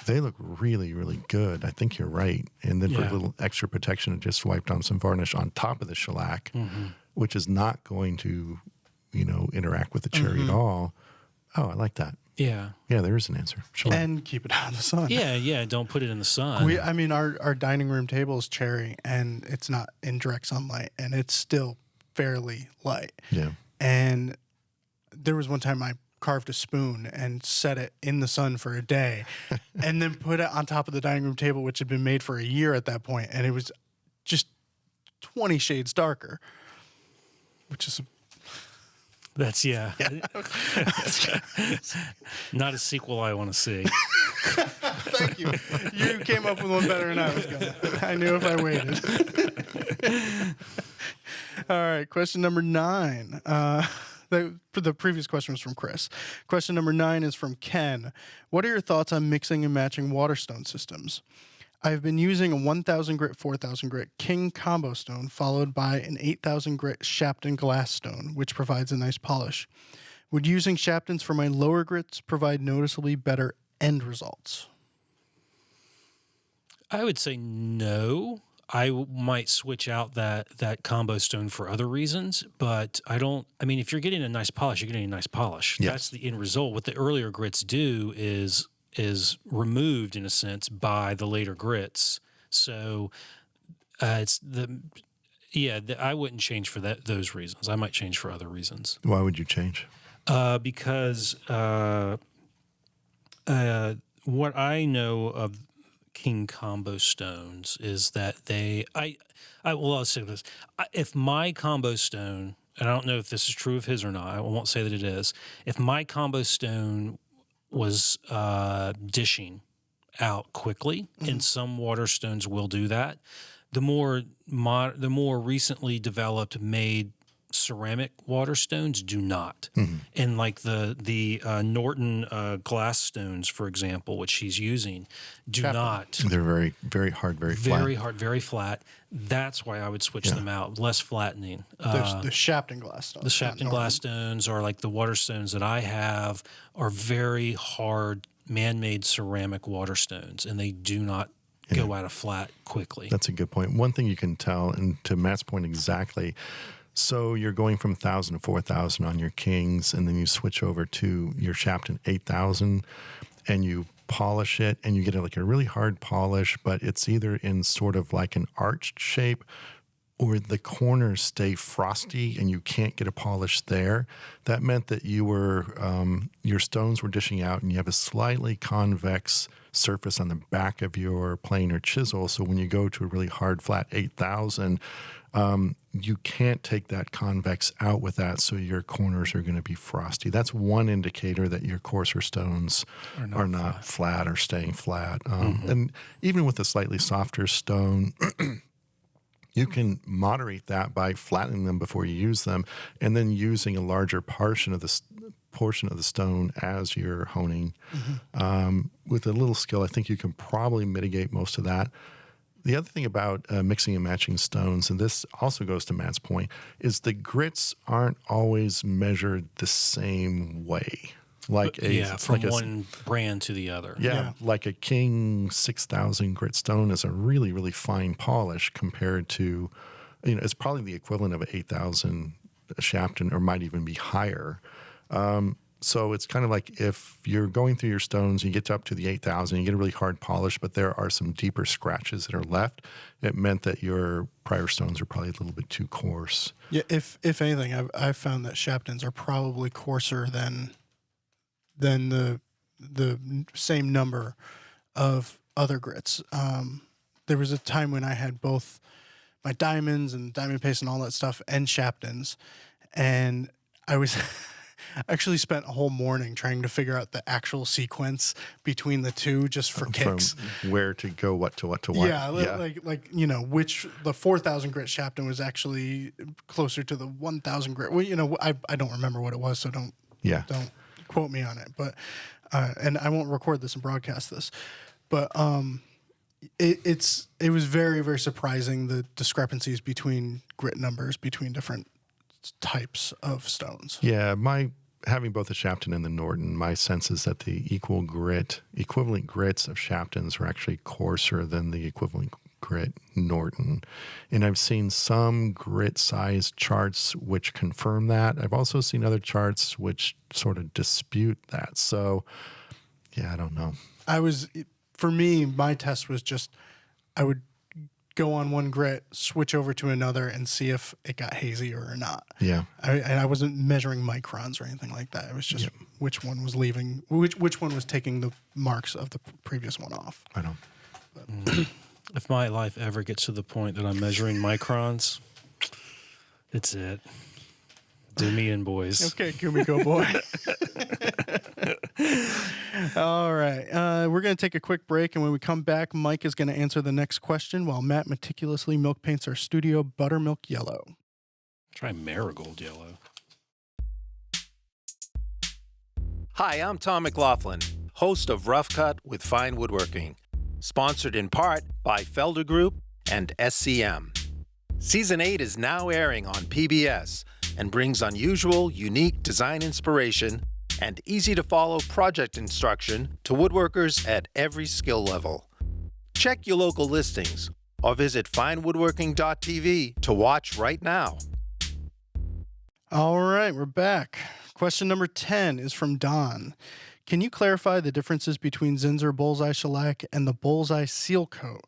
S2: They look really, really good. I think you're right. And then for
S3: Yeah.
S2: a little extra protection, I just wiped on some varnish on top of the shellac, which is not going to, interact with the cherry at all. Oh, I like that.
S3: Yeah.
S2: Yeah, there is an answer. Sure.
S1: And keep it out of the sun.
S3: Yeah. Don't put it in the sun.
S1: I mean, our dining room table is cherry, and it's not in direct sunlight, and it's still fairly light.
S2: Yeah.
S1: And there was one time I carved a spoon and set it in the sun for a day, and then put it on top of the dining room table, which had been made for a year at that point, and it was just 20 shades darker, which is
S3: That's not a sequel I want to see.
S1: Thank you. You came up with one better than I was gonna. I knew if I waited. All right, question number 9. The previous question was from Chris. Question number 9 is from Ken. What are your thoughts on mixing and matching waterstone systems? I've been using a 1,000 grit, 4,000 grit King combo stone, followed by an 8,000 grit Shapton glass stone, which provides a nice polish. Would using Shaptons for my lower grits provide noticeably better end results?
S3: I would say no. I might switch out that combo stone for other reasons, but I mean, if you're getting a nice polish, you're getting a nice polish.
S2: Yes.
S3: That's the end result. What the earlier grits do is removed in a sense by the later grits. So I wouldn't change for those reasons. I might change for other reasons.
S2: Why would you change?
S3: Because what I know of King combo stones is that I'll say this. If my combo stone, and I don't know if this is true of his or not, I won't say that it is. If my combo stone was dishing out quickly, and some water stones will do that. The more recently developed made ceramic water stones do not. And like the Norton glass stones, for example, which he's using, do not.
S2: They're very, very hard, very flat.
S3: Very hard, very flat. That's why I would switch them out. Less flattening.
S1: The Shapton glass stones.
S3: The Shapton glass stones, or like the water stones that I have, are very hard man-made ceramic water stones, and they do not go out of flat quickly.
S2: That's a good point. One thing you can tell, and to Matt's point exactly, so you're going from 1,000 to 4,000 on your Kings, and then you switch over to your Shapton 8,000, and you polish it, and you get like a really hard polish, but it's either in sort of like an arched shape, or the corners stay frosty and you can't get a polish there. That meant that you were your stones were dishing out, and you have a slightly convex surface on the back of your plane or chisel. So when you go to a really hard flat 8,000, you can't take that convex out with that, so your corners are going to be frosty. That's one indicator that your coarser stones are not flat or staying flat. And even with a slightly softer stone, you can moderate that by flattening them before you use them, and then using a larger portion of the stone as you're honing. With a little skill, I think you can probably mitigate most of that. The other thing about mixing and matching stones, and this also goes to Matt's point, is the grits aren't always measured the same way.
S3: From one brand to the other.
S2: Yeah, like a King 6,000 grit stone is a really, really fine polish compared to, it's probably the equivalent of an 8,000 Shapton, or might even be higher. So it's kind of like if you're going through your stones, you get up to the 8,000, you get a really hard polish, but there are some deeper scratches that are left. It meant that your prior stones are probably a little bit too coarse.
S1: Yeah, if anything, I've found that Shaptons are probably coarser than the same number of other grits. There was a time when I had both my diamonds and diamond paste and all that stuff and Shaptons, and I was actually spent a whole morning trying to figure out the actual sequence between the two, just for kicks.
S2: From where to go, what to what.
S1: Yeah, which the 4,000 grit Shapton was actually closer to the 1,000 grit. Well, I don't remember what it was, so don't quote me on it. But and I won't record this and broadcast this. But it was very, very surprising, the discrepancies between grit numbers between different types of stones.
S2: Yeah, having both the Shapton and the Norton, my sense is that the equivalent grits of Shaptons are actually coarser than the equivalent grit, Norton. And I've seen some grit size charts which confirm that. I've also seen other charts which sort of dispute that. So, yeah, I don't know.
S1: For me, my test was just, I would go on one grit, switch over to another, and see if it got hazier or not.
S2: Yeah.
S1: I wasn't measuring microns or anything like that. It was just which one was leaving, which one was taking the marks of the previous one off.
S2: I know.
S3: If my life ever gets to the point that I'm measuring microns, it's it. Do me in, boys.
S1: Okay, Kumiko boy. All right. We're going to take a quick break, and when we come back, Mike is going to answer the next question while Matt meticulously milk paints our studio buttermilk yellow.
S3: Try marigold yellow.
S5: Hi, I'm Tom McLaughlin, host of Rough Cut with Fine Woodworking, sponsored in part by Felder Group and SCM. Season 8 is now airing on PBS and brings unusual, unique design inspiration and easy-to-follow project instruction to woodworkers at every skill level. Check your local listings or visit finewoodworking.tv to watch right now.
S1: All right, we're back. Question number 10 is from Don. Can you clarify the differences between Zinsser Bullseye Shellac and the Bullseye Seal Coat,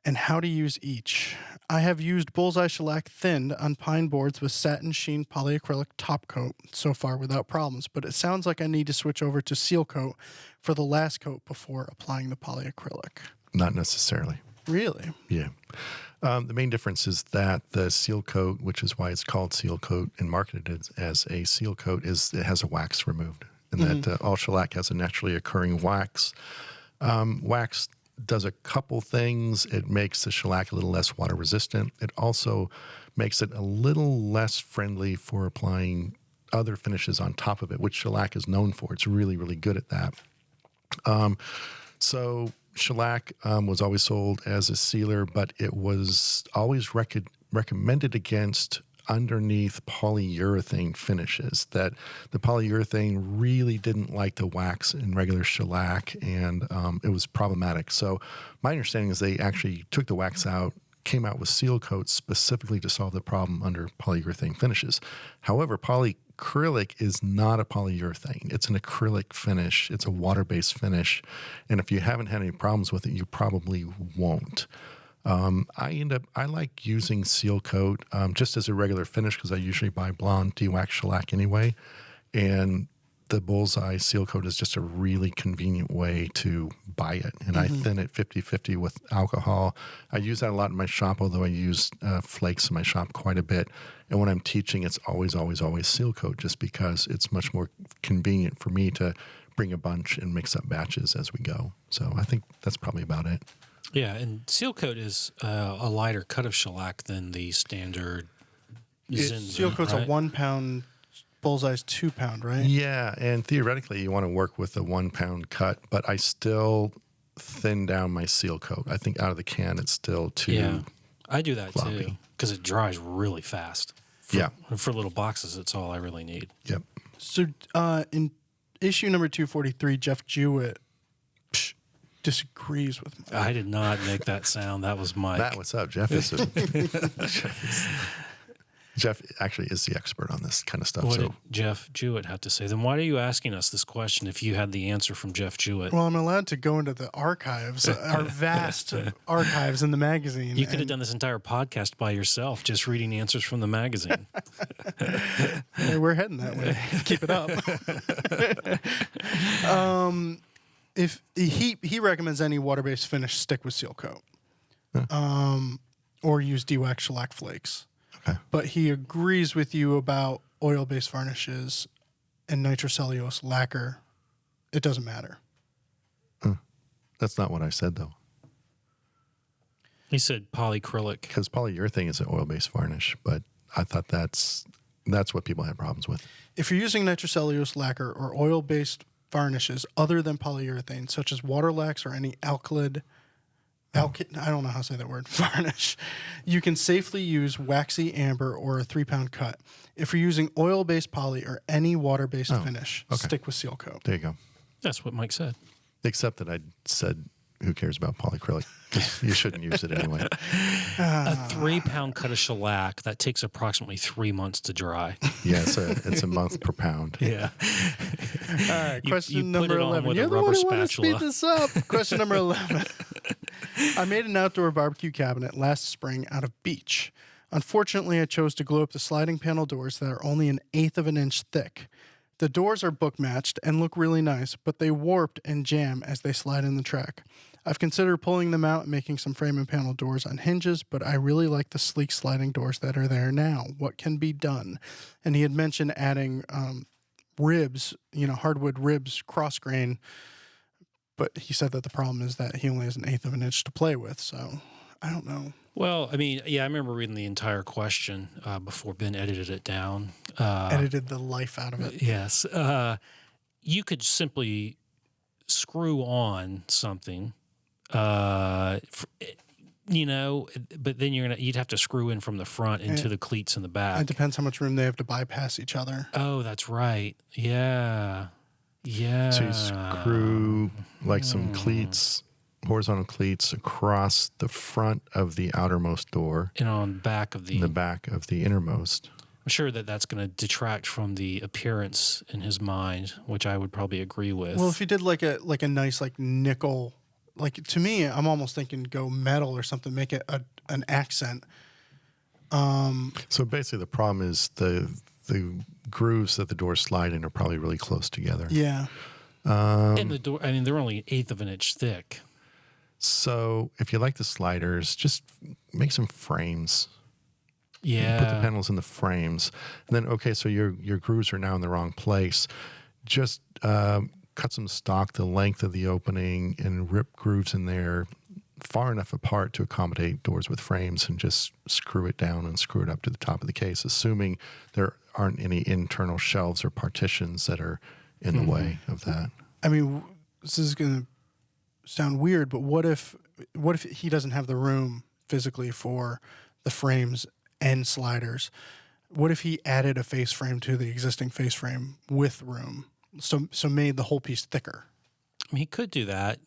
S1: and how to use each? I have used Bullseye Shellac thinned on pine boards with satin sheen polyacrylic top coat so far without problems, but it sounds like I need to switch over to Seal Coat for the last coat before applying the polyacrylic.
S2: Not necessarily.
S1: Really?
S2: Yeah. The main difference is that the seal coat, which is why it's called seal coat and marketed as a seal coat, is it has a wax removed. And that all shellac has a naturally occurring wax. Wax does a couple things. It makes the shellac a little less water resistant. It also makes it a little less friendly for applying other finishes on top of it, which shellac is known for. It's really, really good at that. So shellac was always sold as a sealer, but it was always recommended against underneath polyurethane finishes, that the polyurethane really didn't like the wax in regular shellac, and it was problematic. So my understanding is they actually took the wax out, came out with seal coats specifically to solve the problem under polyurethane finishes. However, polyacrylic is not a polyurethane. It's an acrylic finish. It's a water-based finish. And if you haven't had any problems with it, you probably won't. I like using seal coat just as a regular finish because I usually buy blonde de-wax shellac anyway. And the Bullseye seal coat is just a really convenient way to buy it. And I thin it 50-50 with alcohol. I use that a lot in my shop, although I use flakes in my shop quite a bit. And when I'm teaching, it's always, always, always seal coat just because it's much more convenient for me to bring a bunch and mix up batches as we go. So I think that's probably about it.
S3: Yeah, and seal coat is a lighter cut of shellac than the standard Zinsser.
S1: Seal coat's
S3: right?
S1: a 1 pound, Bullseye's 2 pound, right?
S2: Yeah, and theoretically you want to work with a 1 pound cut, but I still thin down my seal coat. I think out of the can it's still too
S3: Yeah, I do that
S2: floppy.
S3: too because it dries really fast. For little boxes, it's all I really need.
S2: Yep.
S1: So in issue number 243, Jeff Jewett disagrees with Mike.
S3: I did not make that sound. That was Mike.
S2: Matt, what's up? Jeff Jeff actually is the expert on this kind of stuff.
S3: What
S2: So
S3: did Jeff Jewett have to say? Then why are you asking us this question if you had the answer from Jeff Jewett?
S1: Well, I'm allowed to go into the archives, our vast archives in the magazine.
S3: You could have done this entire podcast by yourself, just reading answers from the magazine.
S1: Hey, we're heading that way. Keep it up. If he recommends any water-based finish, stick with seal coat, or use de-wax shellac flakes.
S2: Okay.
S1: But he agrees with you about oil-based varnishes and nitrocellulose lacquer. It doesn't matter.
S2: that's not what I said though,
S3: He said polyacrylic.
S2: because polyurethane is an oil-based varnish, but I thought that's what people had problems with.
S1: If you're using nitrocellulose lacquer or oil-based varnishes other than polyurethane, such as water lacs or any alkyd, I don't know how to say that word, varnish, you can safely use waxy amber or a 3 pound cut. If you're using oil-based poly or any water-based finish,
S2: okay.
S1: stick with seal coat.
S2: There you go.
S3: That's what Mike said.
S2: Except that I said who cares about polyacrylic? 'Cause you shouldn't use it anyway.
S3: A 3-pound cut of shellac that takes approximately 3 months to dry.
S2: Yeah, it's a month per pound.
S3: Yeah.
S1: All right, question
S3: you put
S1: number
S3: it on
S1: 11.
S3: with
S1: You're
S3: a
S1: the one
S3: rubber
S1: who wanted to
S3: spatula.
S1: speed this up. Question number 11. I made an outdoor barbecue cabinet last spring out of beech. Unfortunately, I chose to glue up the sliding panel doors that are only 1/8 of an inch thick. The doors are book matched and look really nice, but they warped and jam as they slide in the track. I've considered pulling them out and making some frame and panel doors on hinges, but I really like the sleek sliding doors that are there now. What can be done? And he had mentioned adding ribs, hardwood ribs, cross grain, but he said that the problem is that he only has 1/8 of an inch to play with, so I don't know.
S3: Well, I mean, yeah, I remember reading the entire question before Ben edited it down.
S1: Edited the life out of it.
S3: Yes. You could simply screw on something, but then you'd have to screw in from the front into the cleats in the back.
S1: It depends how much room they have to bypass each other.
S3: Oh, that's right. Yeah. Yeah.
S2: So you screw like some cleats, horizontal cleats across the front of the outermost door
S3: And on back of
S2: and the back of the innermost.
S3: I'm sure that that's going to detract from the appearance in his mind, which I would probably agree with.
S1: Well, if you did like a nice nickel, to me, I'm almost thinking go metal or something, make it an accent.
S2: So basically, the problem is the grooves that the doors slide in are probably really close together.
S1: Yeah.
S3: and the door, I mean, they're only 1/8 of an inch thick.
S2: So if you like the sliders, just make some frames.
S3: Yeah.
S2: Put the panels in the frames. And then, okay, so your grooves are now in the wrong place. Just cut some stock the length of the opening and rip grooves in there far enough apart to accommodate doors with frames, and just screw it down and screw it up to the top of the case, assuming there aren't any internal shelves or partitions that are in the way of that.
S1: I mean, this is going to sound weird, but what if he doesn't have the room physically for the frames and sliders? What if he added a face frame to the existing face frame with room? So made the whole piece thicker.
S3: I mean, he could do that,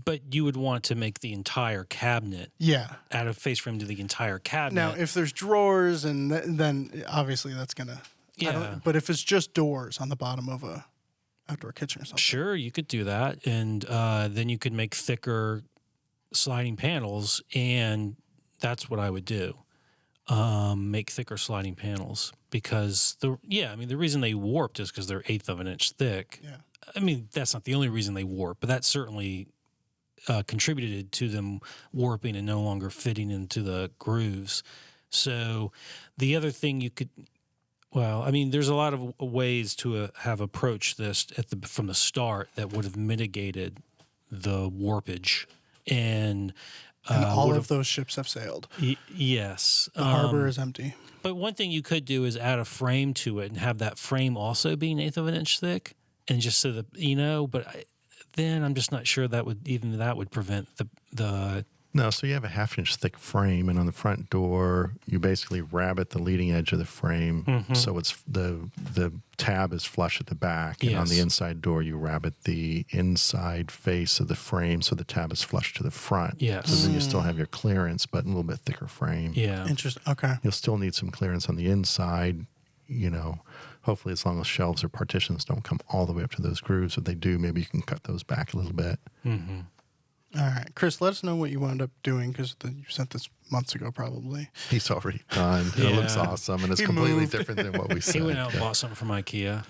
S3: but you would want to make the entire cabinet
S1: Yeah.
S3: add a face frame to the entire cabinet.
S1: Now, if there's drawers, and then obviously that's gonna.
S3: Yeah.
S1: But if it's just doors on the bottom of a outdoor kitchen or something.
S3: Sure, you could do that, and then you could make thicker sliding panels, and that's what I would do. Make thicker sliding panels, because the reason they warped is because they're 1/8 of an inch thick.
S1: Yeah.
S3: I mean, that's not the only reason they warped, but that certainly contributed to them warping and no longer fitting into the grooves. So the other thing you could, there's a lot of ways to have approached this from the start that would have mitigated the warpage. And
S1: all of those ships have sailed.
S3: Yes.
S1: The harbor is empty.
S3: But one thing you could do is add a frame to it and have that frame also be 1/8 of an inch thick, and just so that then I'm just not sure that would prevent the.
S2: No, so you have a 1/2 inch thick frame, and on the front door, you basically rabbet the leading edge of the frame, so it's the tab is flush at the back, and on the
S3: Yes.
S2: inside door, you rabbet the inside face of the frame, so the tab is flush to the front.
S3: Yes.
S2: So then you still have your clearance, but a little bit thicker frame.
S3: Yeah.
S1: Interesting. Okay.
S2: You'll still need some clearance on the inside, hopefully as long as shelves or partitions don't come all the way up to those grooves. If they do, maybe you can cut those back a little bit.
S3: Mm-hmm.
S1: All right, Chris, let us know what you wound up doing, because you sent this months ago, probably.
S2: He's already done. It looks
S3: Yeah.
S2: awesome, and it's
S1: He
S2: completely
S1: moved.
S2: different than what we said.
S3: He went out and bought something from IKEA.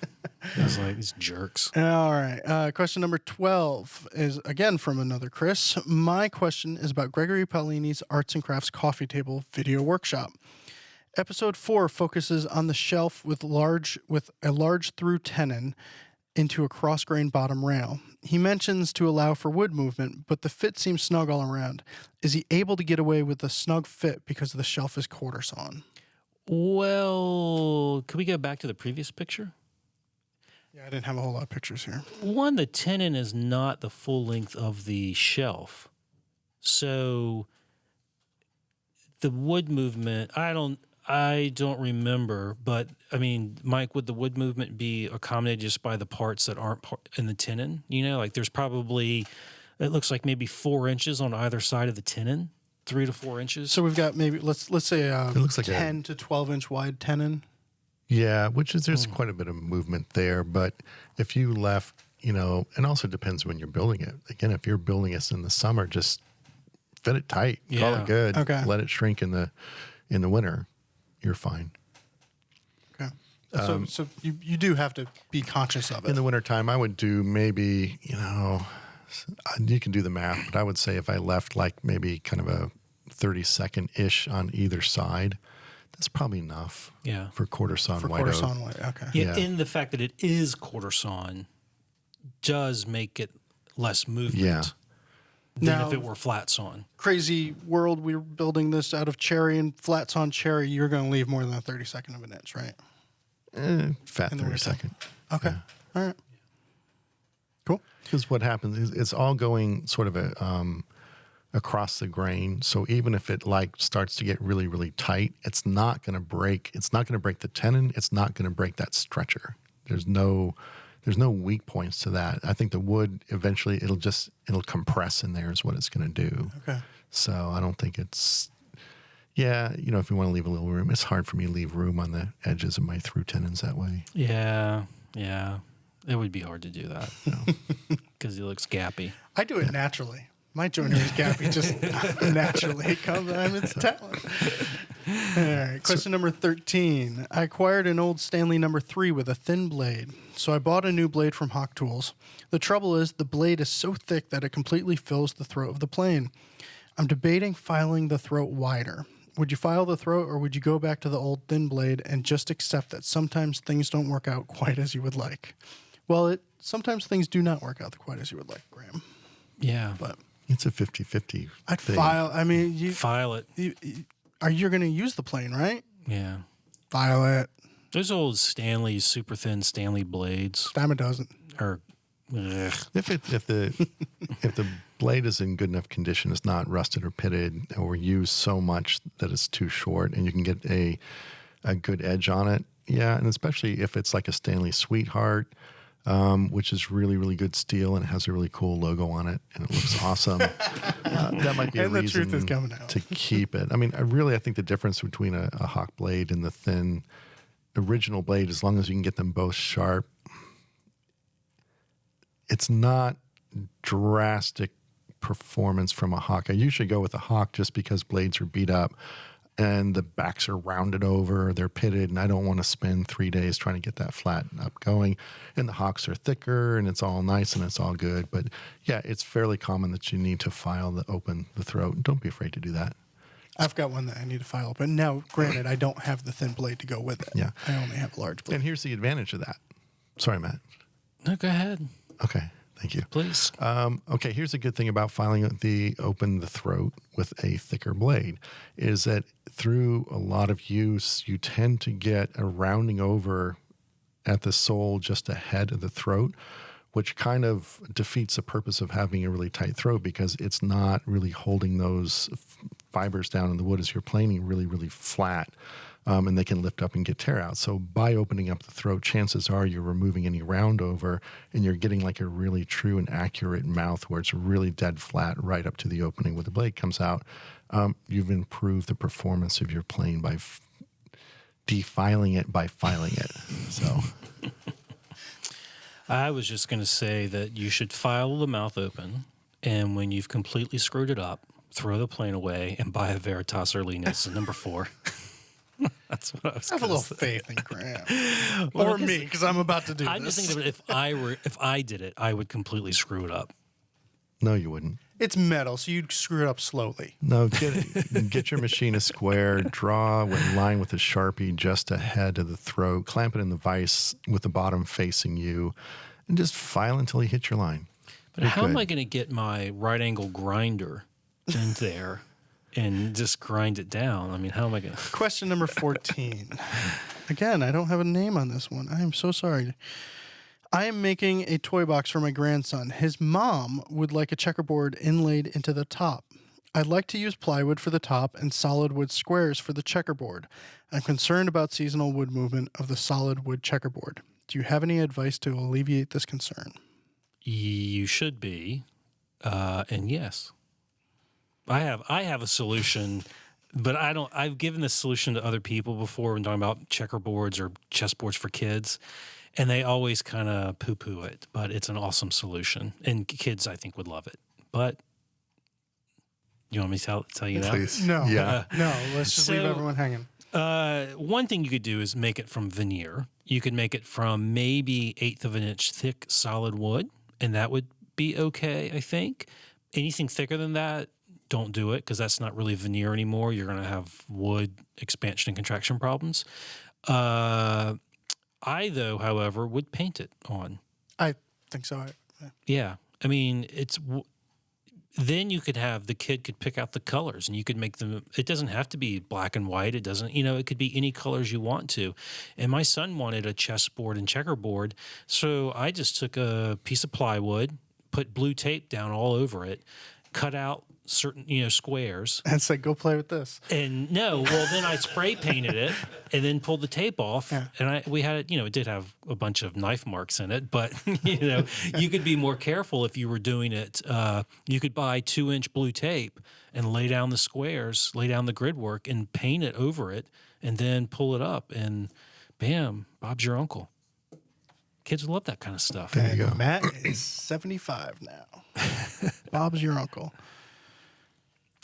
S3: I was like, these jerks.
S1: All right. Question number 12 is again from another Chris. My question is about Gregory Paolini's Arts and Crafts Coffee Table Video Workshop. Episode 4 focuses on the shelf with a large through tenon into a cross-grain bottom rail. He mentions to allow for wood movement, but the fit seems snug all around. Is he able to get away with the snug fit because the shelf is quarter sawn?
S3: Well, could we go back to the previous picture?
S1: Yeah, I didn't have a whole lot of pictures here.
S3: One, the tenon is not the full length of the shelf. So the wood movement, I don't remember, but I mean, Mike, would the wood movement be accommodated just by the parts that aren't in the tenon? Like there's probably It looks like maybe 4 inches on either side of the tenon, 3 to 4 inches.
S1: So we've got maybe let's say
S2: It looks like
S1: 10 to 12 inch wide tenon.
S2: Yeah, which is there's quite a bit of movement there. But if you left, and also depends when you're building it. Again, if you're building this in the summer, just fit it tight, call
S3: Yeah.
S2: it good.
S1: Okay.
S2: Let it shrink in the winter. You're fine.
S1: Okay. So you do have to be conscious of it.
S2: In the wintertime, I would do maybe, you can do the math, but I would say if I left like maybe kind of a 30-second-ish on either side, that's probably enough
S3: Yeah.
S2: for quarter sawn
S1: for
S2: white
S1: quarter
S2: oak.
S1: sawn white. Okay.
S3: Yeah,
S2: Yeah.
S3: in the fact that it is quarter sawn does make it less movement
S2: Yeah.
S3: than
S1: Now-
S3: if it were flat sawn.
S1: Crazy world. We're building this out of cherry and flat sawn cherry. You're going to leave more than a 32nd of an inch, right?
S2: Fat
S1: In the
S2: 30-second.
S1: Okay. All right. Cool.
S2: Because what happens is it's all going sort of across the grain. So even if it like starts to get really, really tight, it's not going to break. It's not going to break the tenon. It's not going to break that stretcher. There's no weak points to that. I think the wood eventually it'll compress in there is what it's going to do.
S1: Okay.
S2: So I don't think it's. Yeah, if you want to leave a little room, it's hard for me to leave room on the edges of my through tenons that way.
S3: Yeah. It would be hard to do that because he looks gappy.
S1: I do it naturally. My joiner is gappy just naturally. It comes. It's talent. All right. Question number 13. I acquired an old Stanley number 3 with a thin blade, so I bought a new blade from Hawk Tools. The trouble is the blade is so thick that it completely fills the throat of the plane. I'm debating filing the throat wider. Would you file the throat, or would you go back to the old thin blade and just accept that sometimes things don't work out quite as you would like? Well, sometimes things do not work out quite as you would like, Graham.
S3: Yeah.
S1: But
S2: It's a 50-50
S1: I'd
S2: thing.
S1: file. I mean,
S3: File it.
S1: you're going to use the plane, right?
S3: Yeah.
S1: File it.
S3: Those old Stanley, super thin Stanley blades
S1: Dime a dozen.
S3: are. Ugh.
S2: If the blade is in good enough condition, it's not rusted or pitted or used so much that it's too short, and you can get a good edge on it. Yeah, and especially if it's like a Stanley Sweetheart, which is really, really good steel and it has a really cool logo on it and it looks awesome. That might be a
S1: And the
S2: reason
S1: truth is coming out.
S2: to keep it. I mean, I think the difference between a Hawk blade and the thin original blade, as long as you can get them both sharp, it's not drastic performance from a Hawk. I usually go with a Hawk just because blades are beat up and the backs are rounded over, they're pitted, and I don't want to spend 3 days trying to get that flat up going. And the Hawks are thicker and it's all nice and it's all good. But yeah, it's fairly common that you need to open the throat. Don't be afraid to do that.
S1: I've got one that I need to file open. Now, granted, I don't have the thin blade to go with it.
S2: Yeah.
S1: I only have a large blade.
S2: And here's the advantage of that. Sorry, Matt.
S3: No, go ahead,
S2: Okay, thank you.
S3: please.
S2: Okay, here's a good thing about filing open the throat with a thicker blade is that through a lot of use, you tend to get a rounding over at the sole just ahead of the throat, which kind of defeats the purpose of having a really tight throat because it's not really holding those fibers down in the wood as you're planing really, really flat. And they can lift up and get tear out. So by opening up the throat, chances are you're removing any round over and you're getting like a really true and accurate mouth where it's really dead flat right up to the opening where the blade comes out. You've improved the performance of your plane by defiling it by filing it. So
S3: I was just going to say that you should file the mouth open, and when you've completely screwed it up, throw the plane away and buy a Veritas Linus number 4. That's what I was.
S1: I have a
S3: gonna
S1: little
S3: say.
S1: faith in Graham.
S3: Well,
S1: or me, because I'm about to do
S3: I'm
S1: this.
S3: just thinking that if I did it, I would completely screw it up.
S2: no, you wouldn't.
S1: It's metal, so you'd screw it up slowly.
S2: No, get your machine a square, draw a line with a Sharpie just ahead of the throat, clamp it in the vise with the bottom facing you, and just file until you hit your line.
S3: But how am I going to get my right angle grinder in there and just grind it down? I mean, how am I going to?
S1: Question number 14. Again, I don't have a name on this one. I am so sorry. I am making a toy box for my grandson. His mom would like a checkerboard inlaid into the top. I'd like to use plywood for the top and solid wood squares for the checkerboard. I'm concerned about seasonal wood movement of the solid wood checkerboard. Do you have any advice to alleviate this concern?
S3: You should be. And yes, I have a solution, but I've given this solution to other people before when talking about checkerboards or chessboards for kids, and they always kind of poo-poo it. But it's an awesome solution, and kids I think would love it. But you want me to tell you now?
S2: Please.
S1: No.
S2: Yeah.
S1: No, let's just leave
S3: So-
S1: everyone hanging.
S3: One thing you could do is make it from veneer. You could make it from maybe 1/8 of an inch thick solid wood, and that would be okay, I think. Anything thicker than that, don't do it because that's not really veneer anymore. You're going to have wood expansion and contraction problems. I, though, however, would paint it on.
S1: I think so.
S3: Yeah. I mean, then you could have the kid could pick out the colors and you could make them. It doesn't have to be black and white. It doesn't, it could be any colors you want to. And my son wanted a chessboard and checkerboard. So I just took a piece of plywood, put blue tape down all over it, cut out certain, squares.
S1: And say, go play with this.
S3: And then I spray painted it and then pulled the tape off.
S1: Yeah.
S3: And we had it, it did have a bunch of knife marks in it, but you could be more careful if you were doing it. You could buy 2-inch blue tape and lay down the squares, lay down the grid work and paint it over it and then pull it up and bam, Bob's your uncle. Kids love that kind of stuff.
S2: There you go.
S1: Matt is 75 now. Bob's your uncle.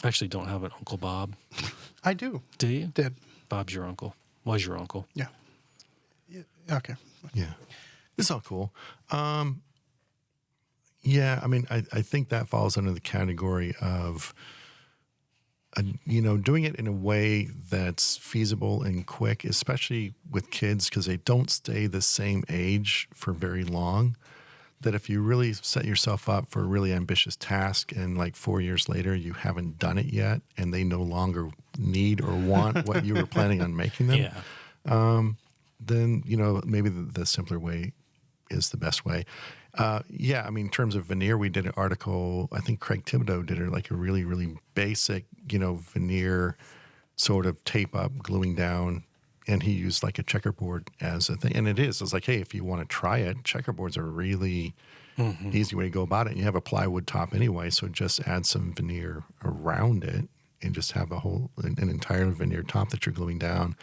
S3: I actually don't have an Uncle Bob.
S1: I do.
S3: Do you?
S1: Did.
S3: Bob's your uncle. Was your uncle.
S1: Yeah. Okay.
S2: Yeah. It's all cool. Yeah, I mean, I think that falls under the category of, doing it in a way that's feasible and quick, especially with kids because they don't stay the same age for very long. That if you really set yourself up for a really ambitious task and like 4 years later you haven't done it yet and they no longer need or want what you were planning on making them, then, maybe the simpler way is the best way. I mean, in terms of veneer, we did an article, I think Craig Thibodeau did it, like a really, really basic, veneer sort of tape up, gluing down. And he used like a checkerboard as a thing. And it's like, hey, if you want to try it, checkerboards are a really easy way to go about it. And you have a plywood top anyway, so just add some veneer around it and just have an entire veneer top that you're gluing down.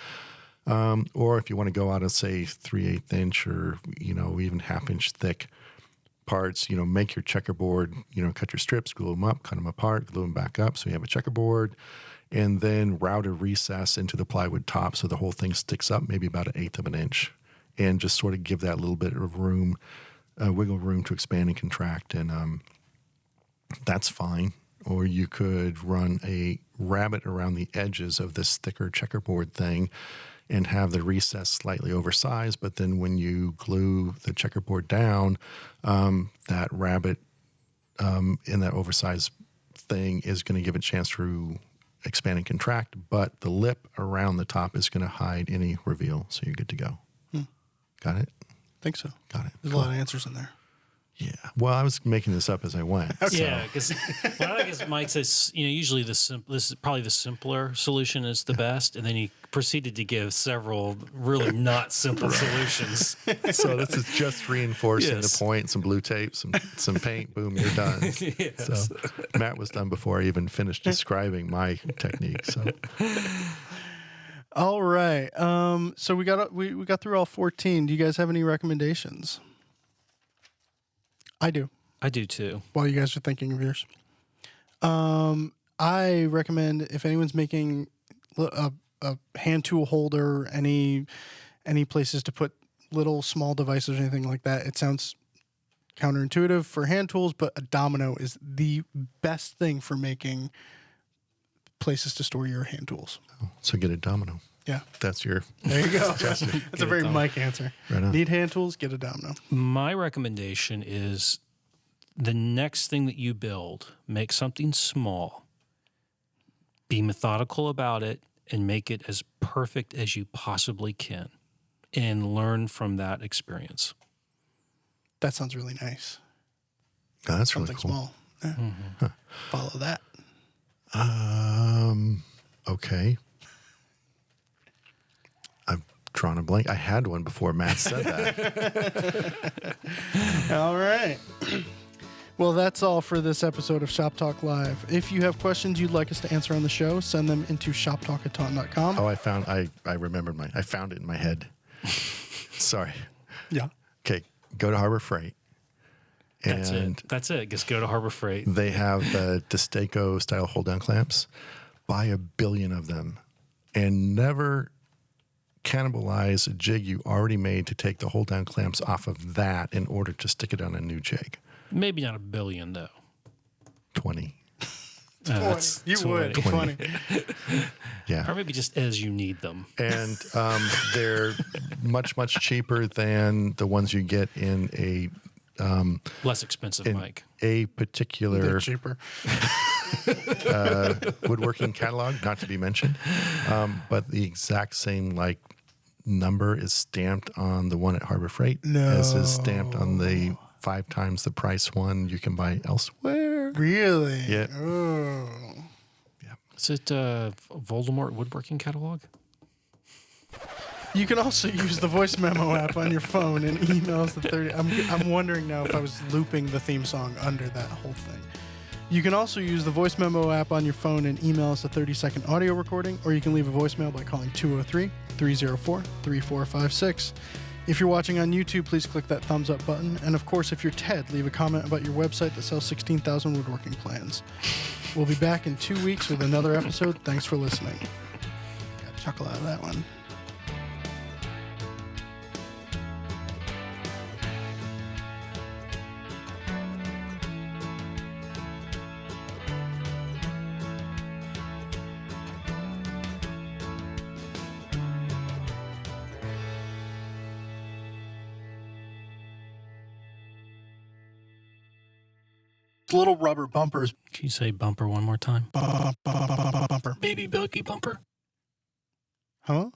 S2: Or if you want to go out and say 3/8 inch or, even 1/2 inch thick parts, make your checkerboard, cut your strips, glue them up, cut them apart, glue them back up. So you have a checkerboard. And then route a recess into the plywood top so the whole thing sticks up maybe about 1/8 of an inch and just sort of give that little bit of room, wiggle room to expand and contract. And that's fine. Or you could run a rabbet around the edges of this thicker checkerboard thing and have the recess slightly oversized. But then when you glue the checkerboard down, that rabbet in that oversized thing is going to give it a chance to expand and contract, but the lip around the top is going to hide any reveal, so you're good to go. Got it?
S1: Think so.
S2: Got it.
S1: There's a lot of answers in there.
S2: Yeah. Well, I was making this up as I went.
S3: Yeah, because I guess Mike says, usually this is probably the simpler solution is the best, and then he proceeded to give several really not simple solutions.
S2: So this is just reinforcing
S3: Yes.
S2: the point, some blue tape, some paint, boom, you're done.
S3: Yes.
S2: So Matt was done before I even finished describing my technique. So
S1: All right. So we got through all 14. Do you guys have any recommendations? I do.
S3: I do too.
S1: While you guys are thinking of yours, I recommend if anyone's making a hand tool holder, any places to put little small devices or anything like that. It sounds counterintuitive for hand tools, but a domino is the best thing for making places to store your hand tools.
S2: so get a domino.
S1: Yeah,
S2: That's your
S1: there you go. That's a very Mike answer.
S2: Right on.
S1: Need hand tools? Get a domino.
S3: My recommendation is the next thing that you build, make something small, be methodical about it, and make it as perfect as you possibly can, and learn from that experience.
S1: That sounds really nice.
S2: Oh, that's really
S1: Something
S2: cool.
S1: small. Yeah. Follow that.
S2: Okay. I've drawn a blank. I had one before Matt said that.
S1: All right. Well, that's all for this episode of Shop Talk Live. If you have questions you'd like us to answer on the show, send them into shoptalk@taunton.com.
S2: Oh, I remembered I found it in my head. Sorry.
S1: Yeah.
S2: Okay, go to Harbor Freight.
S3: That's it. Just go to Harbor Freight.
S2: They have the Destaco style hold down clamps. Buy 1 billion of them and never cannibalize a jig you already made to take the hold down clamps off of that in order to stick it on a new jig.
S3: Maybe not 1 billion, though.
S2: 20.
S3: That's
S1: You would. 20.
S2: Yeah.
S3: Or maybe just as you need them.
S2: And they're much, much cheaper than the ones you get in a
S3: Less expensive, Mike.
S2: a
S1: They're
S2: particular
S1: cheaper.
S2: woodworking catalog, not to be mentioned. But the exact same number is stamped on the one at Harbor Freight as is stamped on the 5 times the price one you can buy elsewhere.
S1: Really?
S2: Yeah.
S1: Oh.
S3: Is it Voldemort woodworking catalog?
S1: You can also use the voice memo app on your phone and email us the 30. I'm wondering now if I was looping the theme song under that whole thing. You can also use the voice memo app on your phone and email us a 30-second audio recording, or you can leave a voicemail by calling 203-304-3456. If you're watching on YouTube, please click that thumbs up button. And of course, if you're Ted, leave a comment about your website that sells 16,000 woodworking plans. We'll be back in 2 weeks with another episode. Thanks for listening. Got a chuckle out of that one. Little rubber bumpers.
S3: Can you say bumper one more time?
S1: Bumper.
S3: Baby buggy bumper.
S1: Huh?